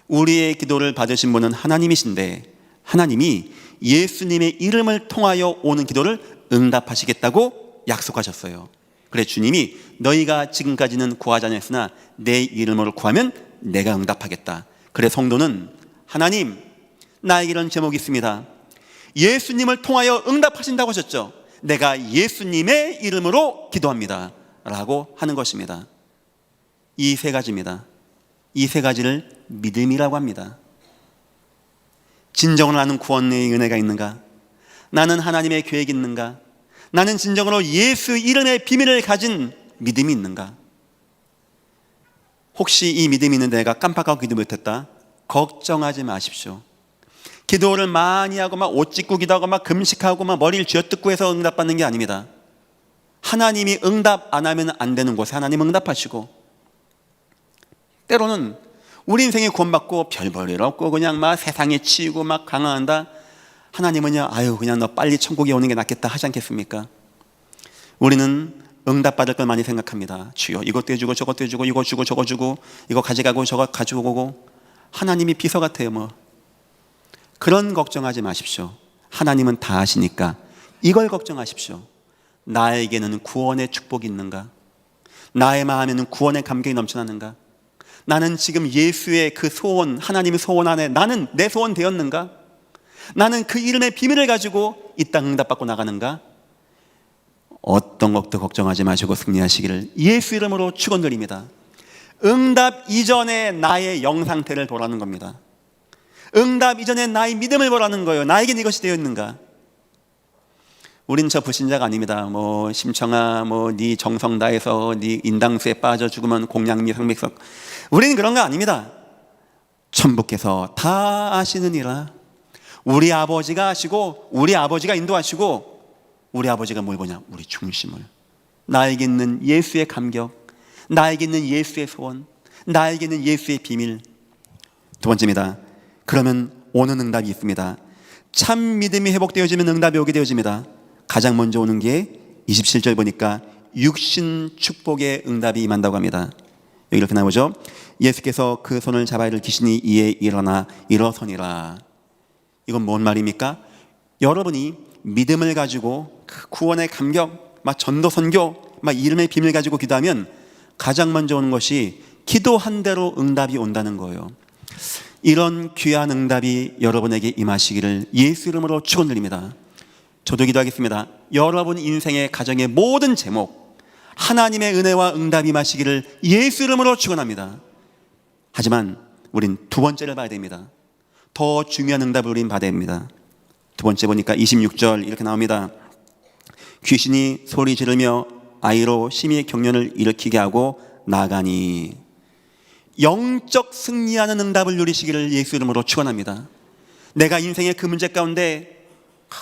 우리의 기도를 받으신 분은 하나님이신데 하나님이 예수님의 이름을 통하여 오는 기도를 응답하시겠다고 약속하셨어요. 그래 주님이 너희가 지금까지는 구하지 않았으나 내 이름으로 구하면 내가 응답하겠다. 그래 성도는 하나님, 나에게 이런 제목이 있습니다. 예수님을 통하여 응답하신다고 하셨죠. 내가 예수님의 이름으로 기도합니다 라고 하는 것입니다. 이 세 가지입니다. 이 세 가지를 믿음이라고 합니다. 진정으로 나는 구원의 은혜가 있는가? 나는 하나님의 계획이 있는가? 나는 진정으로 예수 이름의 비밀을 가진 믿음이 있는가? 혹시 이 믿음이 있는데 내가 깜빡하고 기도 못했다? 걱정하지 마십시오. 기도를 많이 하고 막 옷 찢고 기도하고 막 금식하고 막 머리를 쥐어뜯고 해서 응답받는 게 아닙니다. 하나님이 응답 안 하면 안 되는 곳에 하나님 응답하시고, 때로는 우리 인생에 구원받고 별 볼 일 없고 그냥 막 세상에 치이고 막 강화한다. 하나님은요, 아유 그냥 너 빨리 천국에 오는 게 낫겠다 하지 않겠습니까? 우리는 응답받을 걸 많이 생각합니다. 주여 이것도 해주고 저것도 해주고 이거 주고 저거 주고 이거 가져가고 저거 가지고 오고. 하나님이 비서 같아요. 뭐 그런 걱정하지 마십시오. 하나님은 다 아시니까 이걸 걱정하십시오. 나에게는 구원의 축복이 있는가? 나의 마음에는 구원의 감격이 넘쳐나는가? 나는 지금 예수의 그 소원, 하나님의 소원 안에 나는 내 소원 되었는가? 나는 그 이름의 비밀을 가지고 이 땅 응답받고 나가는가? 어떤 것도 걱정하지 마시고 승리하시기를 예수 이름으로 축원드립니다. 응답 이전에 나의 영 상태를 보라는 겁니다. 응답 이전에 나의 믿음을 보라는 거예요. 나에겐 이것이 되어 있는가? 우린 저 불신자가 아닙니다. 뭐 심청아, 뭐 네 정성 다해서 네 인당수에 빠져 죽으면 공양미 상백석. 우리는 그런 거 아닙니다. 천부께서 다 아시느니라. 우리 아버지가 아시고 우리 아버지가 인도하시고, 우리 아버지가 뭘 보냐? 우리 중심을. 나에게 있는 예수의 감격, 나에게 있는 예수의 소원, 나에게 있는 예수의 비밀. 두 번째입니다. 그러면 오는 응답이 있습니다. 참 믿음이 회복되어지면 응답이 오게 되어집니다. 가장 먼저 오는 게 27절 보니까 육신 축복의 응답이 임한다고 합니다. 여기 이렇게 나오죠. 예수께서 그 손을 잡아 일으키시니 이에 일어나 일어서니라. 이건 뭔 말입니까? 여러분이 믿음을 가지고 그 구원의 감격, 막 전도 선교, 막 이름의 비밀 가지고 기도하면 가장 먼저 오는 것이 기도한 대로 응답이 온다는 거예요. 이런 귀한 응답이 여러분에게 임하시기를 예수 이름으로 축원드립니다. 저도 기도하겠습니다. 여러분 인생의 가정의 모든 제목, 하나님의 은혜와 응답이 임하시기를 예수 이름으로 축원합니다. 하지만 우린 두 번째를 봐야 됩니다. 더 중요한 응답을 우린 받아야 됩니다. 두 번째 보니까 26절 이렇게 나옵니다. 귀신이 소리 지르며 아이로 심히 경련을 일으키게 하고 나가니. 영적 승리하는 응답을 누리시기를 예수 이름으로 축원합니다. 내가 인생의 그 문제 가운데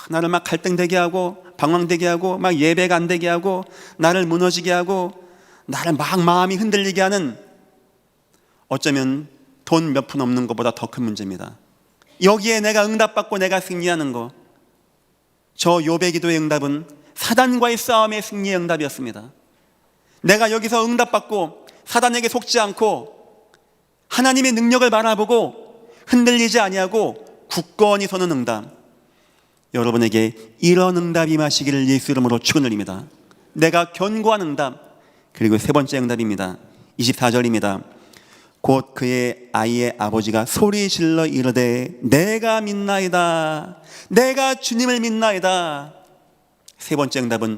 나를 막 갈등되게 하고 방황되게 하고 막 예배가 안 되게 하고 나를 무너지게 하고 나를 막 마음이 흔들리게 하는, 어쩌면 돈 몇 푼 없는 것보다 더 큰 문제입니다. 여기에 내가 응답받고 내가 승리하는 거, 저 욥의 기도의 응답은 사단과의 싸움의 승리의 응답이었습니다. 내가 여기서 응답받고 사단에게 속지 않고 하나님의 능력을 바라보고 흔들리지 아니하고 굳건히 서는 응답, 여러분에게 이런 응답이 임하시기를 예수 이름으로 축원드립니다. 내가 견고한 응답. 그리고 세 번째 응답입니다. 24절입니다. 곧 그의 아이의 아버지가 소리 질러 이르되 내가 믿나이다. 내가 주님을 믿나이다. 세 번째 응답은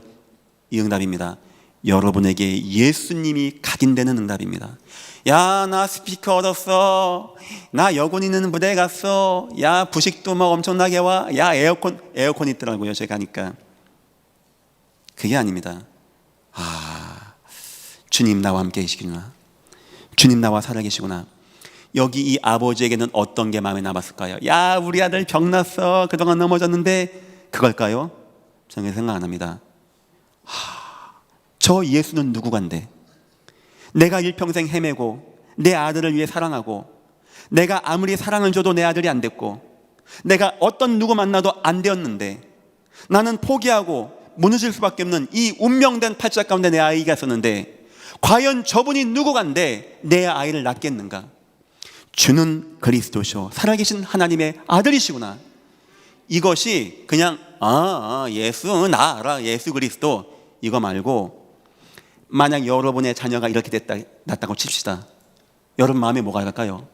이 응답입니다. 여러분에게 예수님이 각인되는 응답입니다. 야, 나 스피커 얻었어. 나 여군 있는 부대에 갔어. 야, 부식도 막 엄청나게 와. 야, 에어컨 있더라고요. 제가 가니까. 그게 아닙니다. 주님 나와 함께 계시구나. 주님 나와 살아계시구나. 여기 이 아버지에게는 어떤 게 마음에 남았을까요? 야, 우리 아들 병났어. 그동안 넘어졌는데 그걸까요? 저는 생각 안 합니다. 저 예수는 누구간데? 내가 일평생 헤매고 내 아들을 위해 사랑하고 내가 아무리 사랑을 줘도 내 아들이 안 됐고 내가 어떤 누구 만나도 안 되었는데 나는 포기하고 무너질 수밖에 없는 이 운명된 팔자 가운데 내 아이가 있었는데 과연 저분이 누구간데 내 아이를 낳겠는가? 주는 그리스도시오. 살아계신 하나님의 아들이시구나. 이것이 그냥 예수 나 알아. 예수 그리스도 이거 말고, 만약 여러분의 자녀가 이렇게 났다고 칩시다. 여러분 마음에 뭐가 갈까요?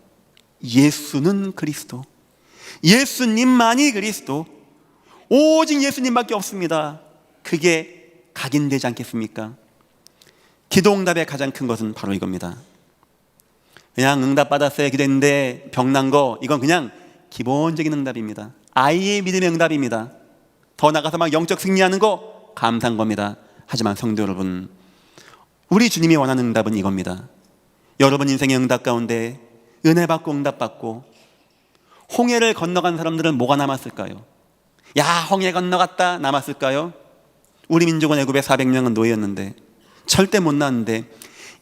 예수는 그리스도, 예수님만이 그리스도, 오직 예수님밖에 없습니다. 그게 각인되지 않겠습니까? 기도응답의 가장 큰 것은 바로 이겁니다. 그냥 응답받았어요, 기도했는데 병난 거, 이건 그냥 기본적인 응답입니다. 아이의 믿음의 응답입니다. 더 나가서 막 영적 승리하는 거 감사한 겁니다. 하지만 성도 여러분, 우리 주님이 원하는 응답은 이겁니다. 여러분 인생의 응답 가운데 은혜 받고 응답 받고 홍해를 건너간 사람들은 뭐가 남았을까요? 야, 홍해 건너갔다 남았을까요? 우리 민족은 애굽의 400명은 노예였는데 절대 못 나왔는데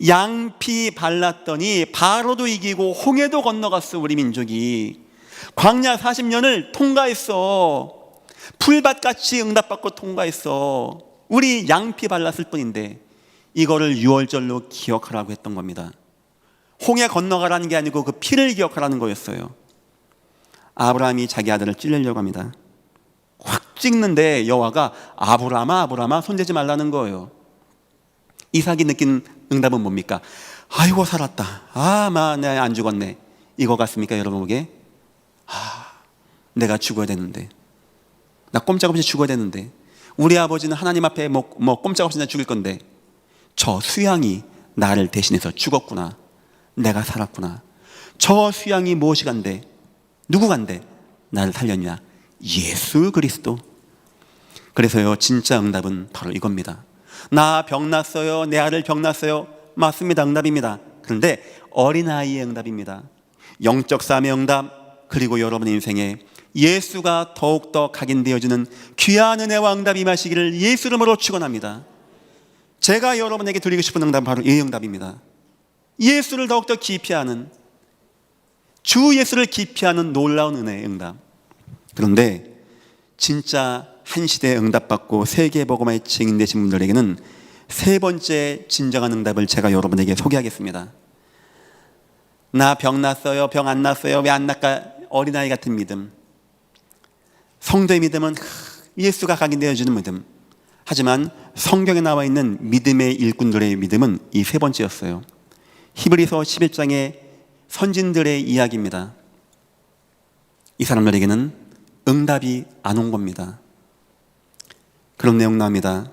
양피 발랐더니 바로도 이기고 홍해도 건너갔어. 우리 민족이 광야 40년을 통과했어. 풀밭같이 응답받고 통과했어. 우리 양피 발랐을 뿐인데 이거를 6월절로 기억하라고 했던 겁니다. 홍해 건너가라는 게 아니고 그 피를 기억하라는 거였어요. 아브라함이 자기 아들을 찔리려고 합니다. 확 찍는데 여호와가 아브라함아 아브라함아 손대지 말라는 거예요. 이삭이 느낀 응답은 뭡니까? 아이고 살았다. 아, 내가 안 죽었네. 이거 같습니까 여러분 보기에? 내가 죽어야 되는데, 나 꼼짝없이 죽어야 되는데, 우리 아버지는 하나님 앞에 뭐 꼼짝없이 나 죽일 건데 저 수양이 나를 대신해서 죽었구나. 내가 살았구나. 저 수양이 무엇이 간대? 누구 간대? 나를 살렸냐? 예수 그리스도. 그래서요, 진짜 응답은 바로 이겁니다. 나 병났어요. 내 아들 병났어요. 맞습니다. 응답입니다. 그런데 어린아이의 응답입니다. 영적 삶의 응답, 그리고 여러분의 인생에 예수가 더욱더 각인되어지는 귀한 은혜와 응답이 임하시기를 예수 이름으로 축원합니다. 제가 여러분에게 드리고 싶은 응답은 바로 이 응답입니다. 예수를 더욱더 깊이 아는, 주 예수를 깊이 아는 놀라운 은혜의 응답. 그런데 진짜 한 시대에 응답받고 세계 복음화의 증인되신 분들에게는 세 번째 진정한 응답을 제가 여러분에게 소개하겠습니다. 나 병났어요. 병 안 났어요. 왜 안 날까? 어린아이 같은 믿음. 성도의 믿음은 예수가 각인되어주는 믿음. 하지만 성경에 나와 있는 믿음의 일꾼들의 믿음은 이 세 번째였어요. 히브리서 11장의 선진들의 이야기입니다. 이 사람들에게는 응답이 안 온 겁니다. 그런 내용 나옵니다.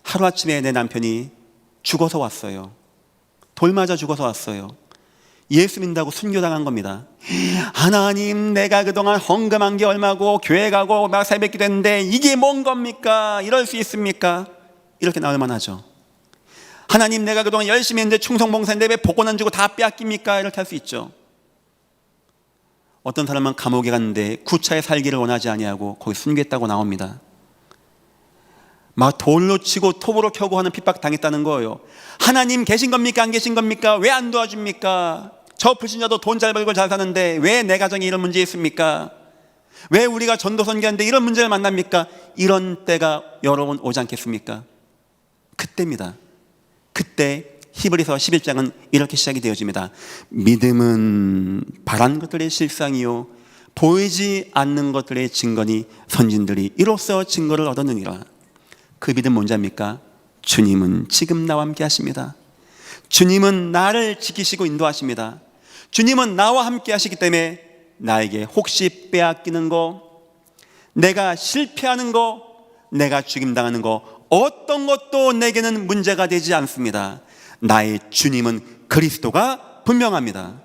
하루아침에 내 남편이 죽어서 왔어요. 돌 맞아 죽어서 왔어요. 예수 믿는다고 순교당한 겁니다. 하나님, 내가 그동안 헌금한 게 얼마고 교회 가고 막 새벽기도 했는데 이게 뭔 겁니까? 이럴 수 있습니까? 이렇게 나올 만하죠. 하나님, 내가 그동안 열심히 했는데 충성봉사인데 왜 복권 안 주고 다 빼앗깁니까? 이렇게 할 수 있죠. 어떤 사람은 감옥에 갔는데 구차에 살기를 원하지 아니하고 거기 순교했다고 나옵니다. 막 돌로 치고 톱으로 켜고 하는 핍박 당했다는 거예요. 하나님 계신 겁니까? 안 계신 겁니까? 왜 안 도와줍니까? 저 불신자도 돈 잘 벌고 잘 사는데 왜 내 가정에 이런 문제 있습니까? 왜 우리가 전도 선교하는데 이런 문제를 만납니까? 이런 때가 여러분 오지 않겠습니까? 그때입니다. 그때 히브리서 11장은 이렇게 시작이 되어집니다. 믿음은 바란 것들의 실상이요 보이지 않는 것들의 증거니 선진들이 이로써 증거를 얻었느니라. 그 믿음 뭔지 압니까? 주님은 지금 나와 함께 하십니다. 주님은 나를 지키시고 인도하십니다. 주님은 나와 함께 하시기 때문에 나에게 혹시 빼앗기는 거, 내가 실패하는 거, 내가 죽임당하는 거 어떤 것도 내게는 문제가 되지 않습니다. 나의 주님은 그리스도가 분명합니다.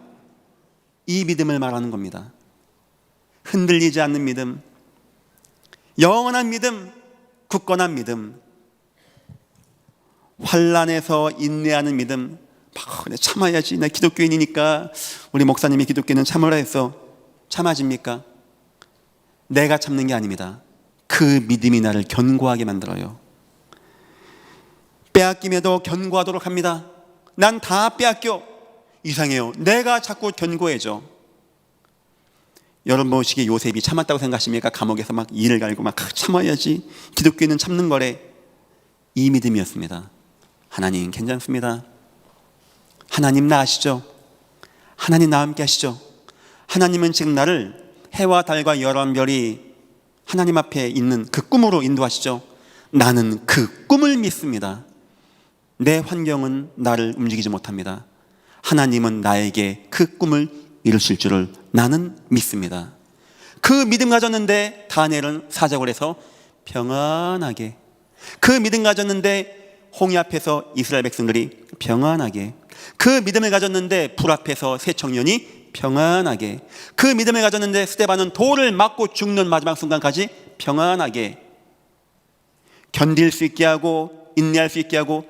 이 믿음을 말하는 겁니다. 흔들리지 않는 믿음, 영원한 믿음, 굳건한 믿음, 환난에서 인내하는 믿음. 그래, 참아야지. 나 기독교인이니까. 우리 목사님이 기독교는 참으라 했어. 참아집니까? 내가 참는 게 아닙니다. 그 믿음이 나를 견고하게 만들어요. 빼앗김에도 견고하도록 합니다. 난 다 빼앗겨. 이상해요. 내가 자꾸 견고해져. 여러분 보시기에 요셉이 참았다고 생각하십니까? 감옥에서 막 이를 갈고 막 참아야지. 기독교인은 참는 거래. 이 믿음이었습니다. 하나님 괜찮습니다. 하나님 나 아시죠? 하나님 나와 함께 하시죠? 하나님은 지금 나를 해와 달과 열한 별이 하나님 앞에 있는 그 꿈으로 인도하시죠? 나는 그 꿈을 믿습니다. 내 환경은 나를 움직이지 못합니다. 하나님은 나에게 그 꿈을 이루실 줄을 나는 믿습니다. 그 믿음 가졌는데 다니엘은 사자굴에서 평안하게. 그 믿음 가졌는데 홍해 앞에서 이스라엘 백성들이 평안하게. 그 믿음을 가졌는데 불 앞에서 세 청년이 평안하게. 그 믿음을 가졌는데 스데반은 돌을 맞고 죽는 마지막 순간까지 평안하게. 견딜 수 있게 하고 인내할 수 있게 하고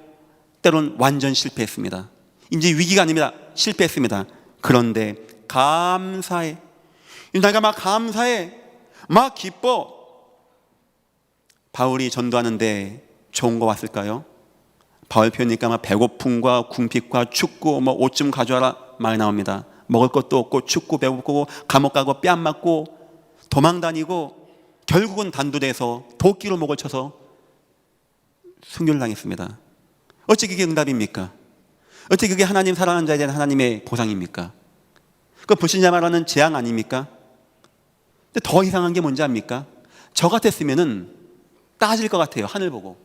때론 완전 실패했습니다. 이제 위기가 아닙니다. 실패했습니다. 그런데 감사해. 내가 막 감사해. 막 기뻐. 바울이 전도하는데 좋은 거 왔을까요? 바울 표현이니까 막 배고픔과 궁핍과 춥고 뭐 옷 좀 가져와라 많이 나옵니다. 먹을 것도 없고 춥고 배고프고 감옥 가고 뺨 맞고 도망 다니고 결국은 단두대에서 도끼로 목을 쳐서 순교를 당했습니다. 어찌 그게 응답입니까? 어찌 그게 하나님 사랑하는 자에 대한 하나님의 보상입니까? 그 불신자 말하는 재앙 아닙니까? 근데 더 이상한 게 뭔지 압니까? 저 같았으면은 따질 것 같아요. 하늘 보고.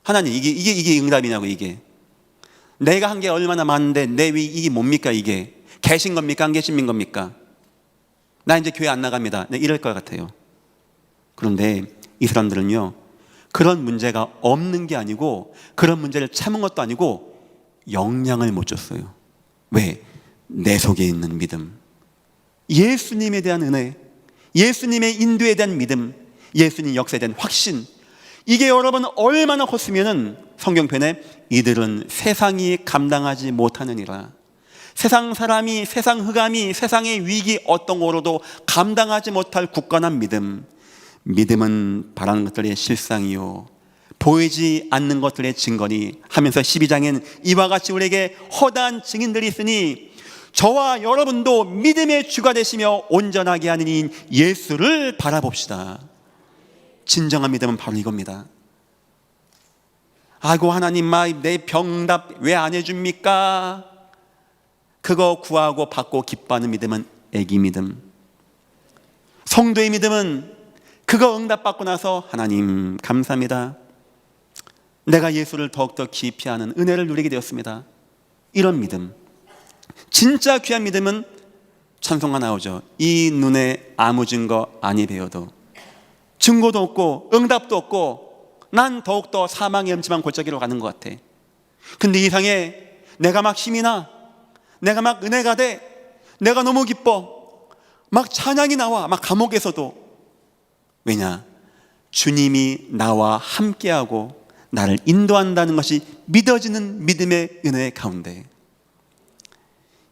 하나님 이게 응답이냐고. 이게 내가 한 게 얼마나 많은데 내 위 이게 뭡니까? 이게 계신 겁니까? 안 계신 겁니까? 나 이제 교회 안 나갑니다. 네, 이럴 것 같아요. 그런데 이 사람들은요, 그런 문제가 없는 게 아니고 그런 문제를 참은 것도 아니고 영향을 못 줬어요. 왜? 내 속에 있는 믿음, 예수님에 대한 은혜, 예수님의 인도에 대한 믿음, 예수님 역사에 대한 확신, 이게 여러분 얼마나 컸으면은 성경편에 이들은 세상이 감당하지 못하느니라. 세상 사람이, 세상 흑암이, 세상의 위기 어떤 거로도 감당하지 못할 굳건한 믿음. 믿음은 바라는 것들의 실상이요 보이지 않는 것들의 증거니 하면서 12장엔 이와 같이 우리에게 허다한 증인들이 있으니 저와 여러분도 믿음의 주가 되시며 온전하게 하는 이인 예수를 바라봅시다. 진정한 믿음은 바로 이겁니다. 아이고 하나님, 내 병답 왜 안 해줍니까? 그거 구하고 받고 기뻐하는 믿음은 애기 믿음. 성도의 믿음은 그거 응답받고 나서 하나님 감사합니다, 내가 예수를 더욱더 깊이 아는 은혜를 누리게 되었습니다. 이런 믿음. 진짜 귀한 믿음은 찬송가 나오죠. 이 눈에 아무 증거 아니 배워도. 증거도 없고 응답도 없고 난 더욱더 사망의 음침한 골짜기로 가는 것 같아. 근데 이상해. 내가 막 힘이 나, 내가 막 은혜가 돼, 내가 너무 기뻐, 막 찬양이 나와, 막 감옥에서도. 왜냐? 주님이 나와 함께하고 나를 인도한다는 것이 믿어지는 믿음의 은혜 가운데.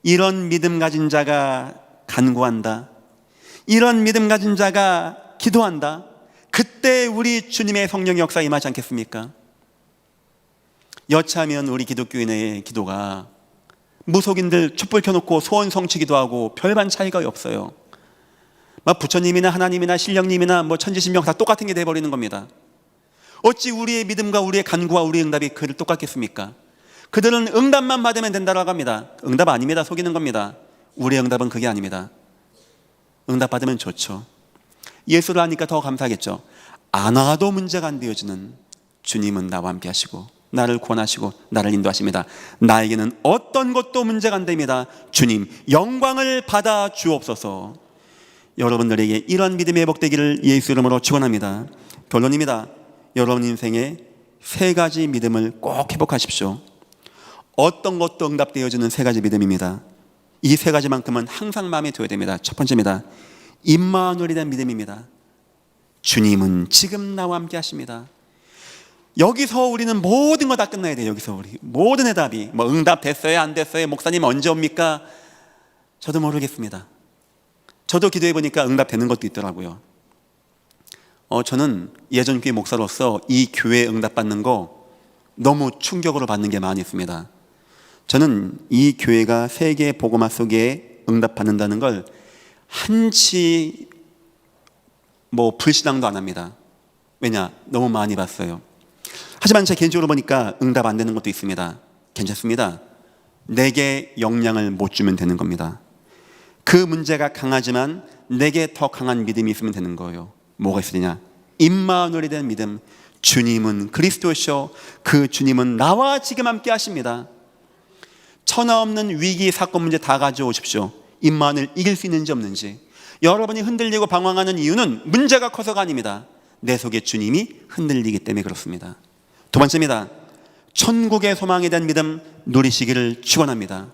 이런 믿음 가진 자가 간구한다, 이런 믿음 가진 자가 기도한다. 그때 우리 주님의 성령의 역사 임하지 않겠습니까? 여차하면 우리 기독교인의 기도가 무속인들 촛불 켜놓고 소원 성취 기도하고 별반 차이가 없어요. 막 부처님이나 하나님이나 신령님이나 뭐 천지신명 다 똑같은 게 돼버리는 겁니다. 어찌 우리의 믿음과 우리의 간구와 우리의 응답이 그를 똑같겠습니까? 그들은 응답만 받으면 된다고 합니다. 응답 아닙니다. 속이는 겁니다. 우리의 응답은 그게 아닙니다. 응답 받으면 좋죠. 예수를 하니까 더 감사하겠죠. 안 와도 문제가 안 되어지는 주님은 나와 함께 하시고 나를 구원하시고 나를 인도하십니다. 나에게는 어떤 것도 문제가 안 됩니다. 주님 영광을 받아 주옵소서. 여러분들에게 이런 믿음의 회복되기를 예수 이름으로 축원합니다. 결론입니다. 여러분 인생에 세 가지 믿음을 꼭 회복하십시오. 어떤 것도 응답되어지는 세 가지 믿음입니다. 이 세 가지만큼은 항상 마음에 둬야 됩니다. 첫 번째입니다. 임마누엘에 대한 믿음입니다. 주님은 지금 나와 함께 하십니다. 여기서 우리는 모든 거 다 끝나야 돼요. 여기서 우리 모든 해답이 뭐 응답 됐어요 안 됐어요, 목사님 언제 옵니까? 저도 모르겠습니다. 저도 기도해 보니까 응답되는 것도 있더라고요. 저는 예전 교회 목사로서 이 교회 응답받는 거 너무 충격으로 받는 게 많이 있습니다. 저는 이 교회가 세계 복음화 속에 응답받는다는 걸 한치 불신앙도 안 합니다. 왜냐? 너무 많이 봤어요. 하지만 제 개인적으로 보니까 응답 안 되는 것도 있습니다. 괜찮습니다. 내게 영향을 못 주면 되는 겁니다. 그 문제가 강하지만 내게 더 강한 믿음이 있으면 되는 거예요. 뭐가 있으냐? 임마누엘에 대한 믿음. 주님은 그리스도시요 그 주님은 나와 지금 함께 하십니다. 천하 없는 위기 사건 문제 다 가져오십시오. 임마누엘 이길 수 있는지 없는지. 여러분이 흔들리고 방황하는 이유는 문제가 커서가 아닙니다. 내 속에 주님이 흔들리기 때문에 그렇습니다. 두 번째입니다. 천국의 소망에 대한 믿음 누리시기를 축원합니다.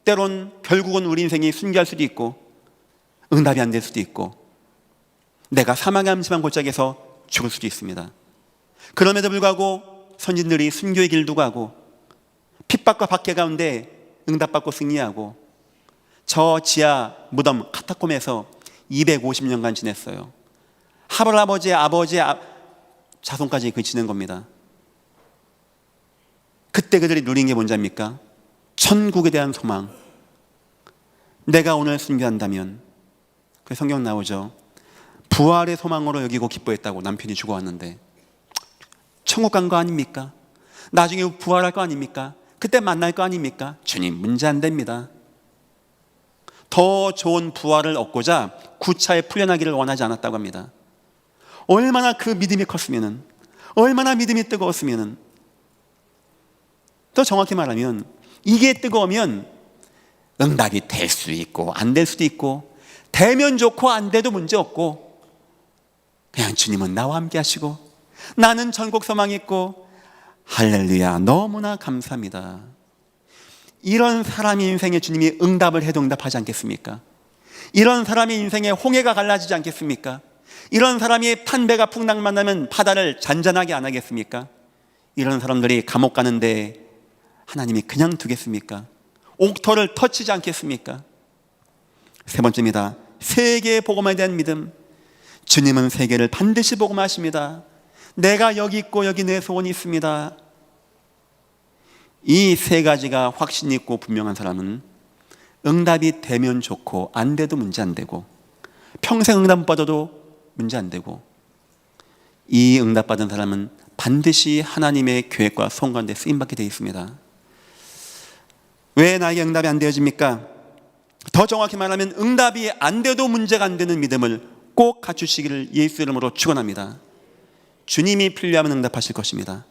때론 결국은 우리 인생이 순교할 수도 있고 응답이 안 될 수도 있고 내가 사망의 암심한 골짜기에서 죽을 수도 있습니다. 그럼에도 불구하고 선진들이 순교의 길도 가고 핍박과 박해 가운데 응답받고 승리하고 저 지하 무덤 카타콤에서 250년간 지냈어요. 할아버지의 자손까지 그치는 겁니다. 그때 그들이 누린 게 뭔지 압니까? 천국에 대한 소망. 내가 오늘 순교한다면, 그 성경 나오죠. 부활의 소망으로 여기고 기뻐했다고. 남편이 죽어왔는데 천국 간 거 아닙니까? 나중에 부활할 거 아닙니까? 그때 만날 거 아닙니까? 주님, 문제 안 됩니다. 더 좋은 부활을 얻고자 구차에 풀려나기를 원하지 않았다고 합니다. 얼마나 그 믿음이 컸으면은, 얼마나 믿음이 뜨거웠으면은, 더 정확히 말하면 이게 뜨거우면 응답이 될 수 있고 안 될 수도 있고, 되면 좋고 안 돼도 문제 없고, 그냥 주님은 나와 함께 하시고 나는 천국 소망이 있고, 할렐루야, 너무나 감사합니다. 이런 사람의 인생에 주님이 응답을 해도 응답하지 않겠습니까? 이런 사람의 인생에 홍해가 갈라지지 않겠습니까? 이런 사람이 판배가 풍랑 만나면 바다를 잔잔하게 안 하겠습니까? 이런 사람들이 감옥 가는데 하나님이 그냥 두겠습니까? 옥토를 터치지 않겠습니까? 세 번째입니다. 세계의 복음에 대한 믿음. 주님은 세계를 반드시 복음하십니다. 내가 여기 있고 여기 내 소원이 있습니다. 이 세 가지가 확신 있고 분명한 사람은 응답이 되면 좋고 안 돼도 문제 안 되고, 평생 응답 받아도 문제 안 되고, 이 응답받은 사람은 반드시 하나님의 계획과 소원 가운데 쓰임받게 되어 있습니다. 왜 나에게 응답이 안 되어집니까? 더 정확히 말하면 응답이 안 돼도 문제가 안 되는 믿음을 꼭 갖추시기를 예수 이름으로 축원합니다. 주님이 필요하면 응답하실 것입니다.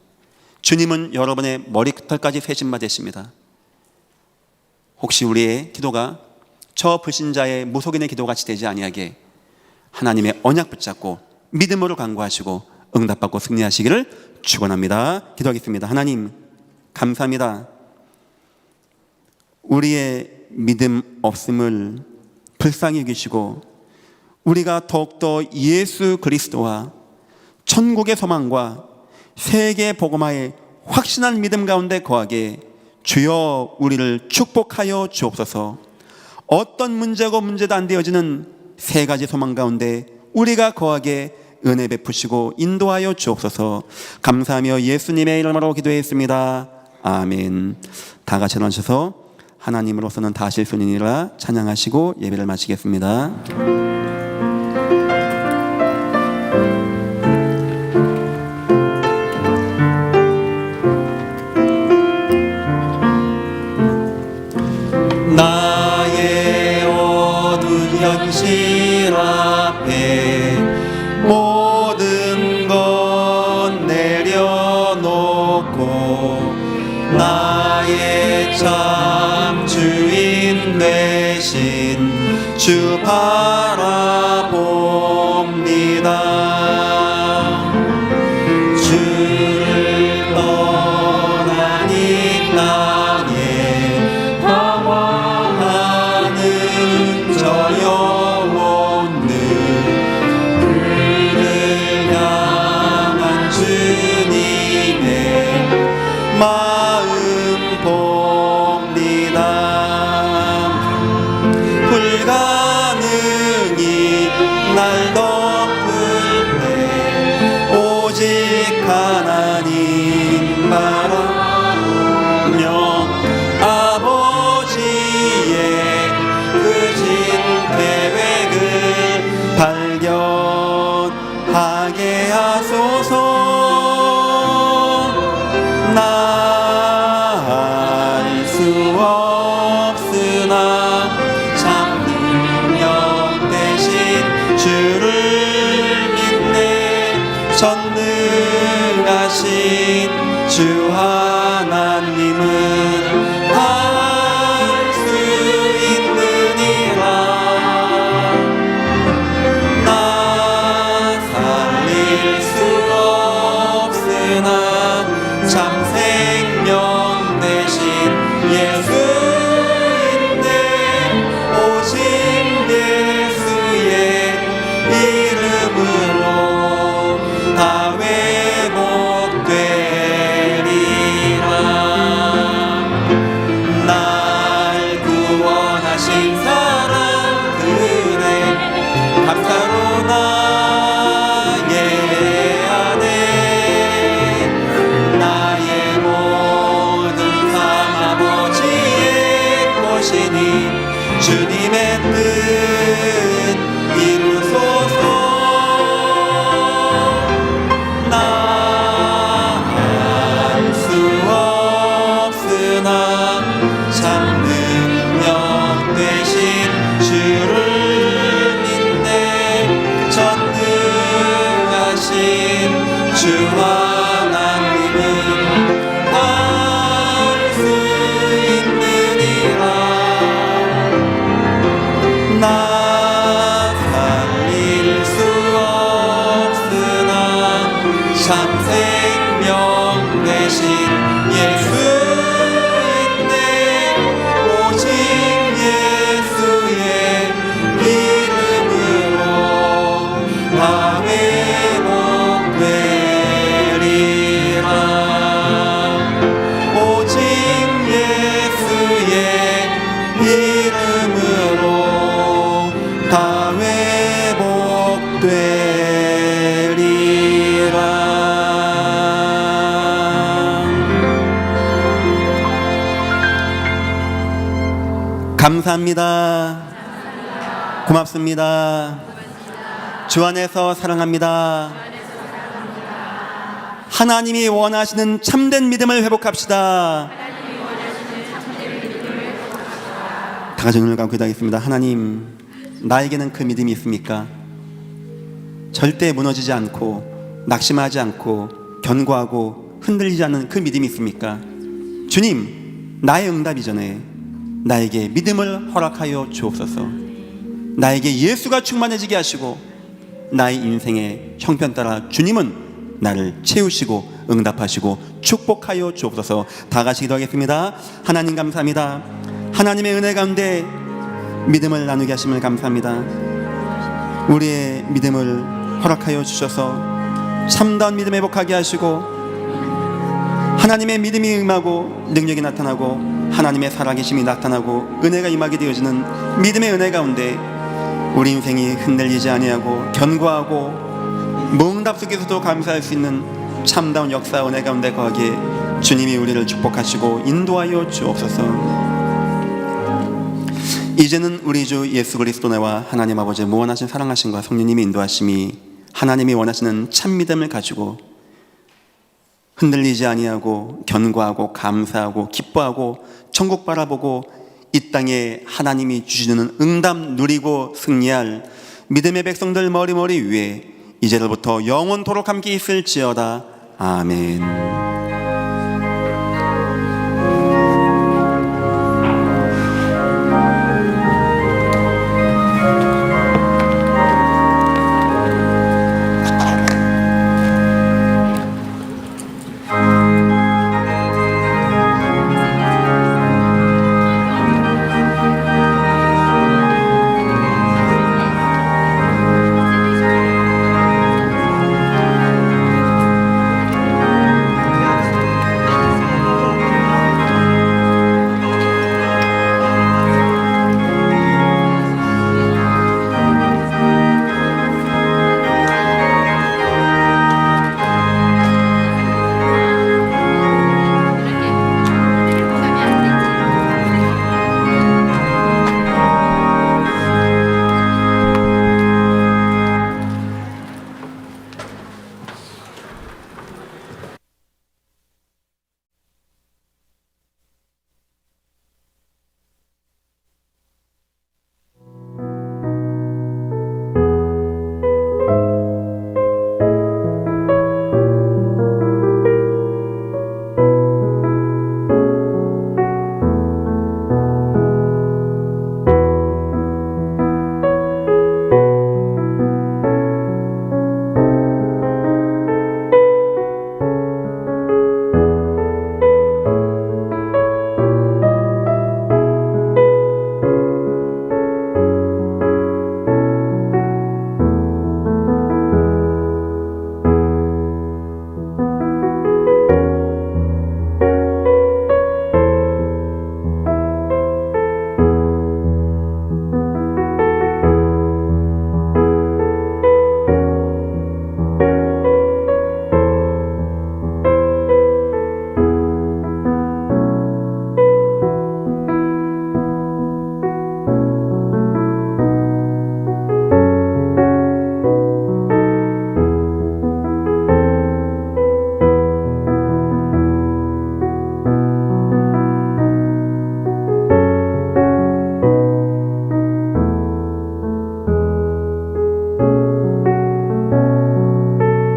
주님은 여러분의 머리끝까지 세심마 되십니다. 혹시 우리의 기도가 저 불신자의 무속인의 기도같이 되지 아니하게 하나님의 언약 붙잡고 믿음으로 간구하시고 응답받고 승리하시기를 축원합니다. 기도하겠습니다. 하나님, 감사합니다. 우리의 믿음 없음을 불쌍히 여기시고 우리가 더욱더 예수 그리스도와 천국의 소망과 세계 복음화의 확신한 믿음 가운데 거하게 주여 우리를 축복하여 주옵소서. 어떤 문제고 문제도 안 되어지는 세 가지 소망 가운데 우리가 거하게 은혜 베푸시고 인도하여 주옵소서. 감사하며 예수님의 이름으로 기도했습니다. 아멘. 다 같이 일어나셔서 하나님으로서는 다 하실 분이니라 찬양하시고 예배를 마치겠습니다. 나의 어두운 현실 앞에 모든 것 내려놓고 나의 참 주인 되신 주 바라봅니다. 주를 떠난 이 땅에 방황하는 저 영혼들, 그를 향한 주님의 마음 봅니다. 불가능이 날 덮을 때 오직 하나님 바라보며 아버지의 크신 계획을 발견하게 하소서. 나 알 수 없으나 참 능력 대신 주를 믿네. 전능하신 주 하나님은 다 할 수 있느니라. 나 살리 참 생명 되신 예수인데 오직 예수의 이름으로 다 회복되리라. 날 구원하신 사랑들의 감사로 나 예배하네. 나의 모든 삶 아버지의 것이니 주님의 뜻 이루소서. 나 알 수 없으나 참 능력 되신 주를 믿네. 전능하신 주 하나님은 알 수 있느니라. 나 살릴 수 없으나 참 생명 되신 예수인데 오직 예수의 이름으로 다 회복되리라. 오직 예수의 이름으로 다 회복되리라. 감사합니다. 고맙습니다. 주 안에서 사랑합니다. 하나님이 원하시는 참된 믿음을 회복합시다. 다 같이 눈을 감고 기도하겠습니다. 하나님, 나에게는 그 믿음이 있습니까? 절대 무너지지 않고 낙심하지 않고 견고하고 흔들리지 않는 그 믿음이 있습니까? 주님, 나의 응답 이전에 나에게 믿음을 허락하여 주옵소서. 나에게 예수가 충만해지게 하시고 나의 인생의 형편 따라 주님은 나를 채우시고 응답하시고 축복하여 주옵소서. 다 같이 기도하겠습니다. 하나님 감사합니다. 하나님의 은혜 가운데 믿음을 나누게 하심을 감사합니다. 우리의 믿음을 허락하여 주셔서 참다운 믿음 회복하게 하시고 하나님의 믿음이 임하고 능력이 나타나고 하나님의 살아계심이 나타나고 은혜가 임하게 되어지는 믿음의 은혜 가운데 우리 인생이 흔들리지 아니하고 견고하고 무응답 속에서도 감사할 수 있는 참다운 역사 은혜 가운데 거하기에 주님이 우리를 축복하시고 인도하여 주옵소서. 이제는 우리 주 예수 그리스도와 하나님 아버지의 무한하신 사랑하심과 성령님의 인도하심이 하나님이 원하시는 참 믿음을 가지고 흔들리지 아니하고 견고하고 감사하고 기뻐하고 천국 바라보고 이 땅에 하나님이 주시는 응답 누리고 승리할 믿음의 백성들 머리머리 위에 이제로부터 영원토록 함께 있을지어다. 아멘.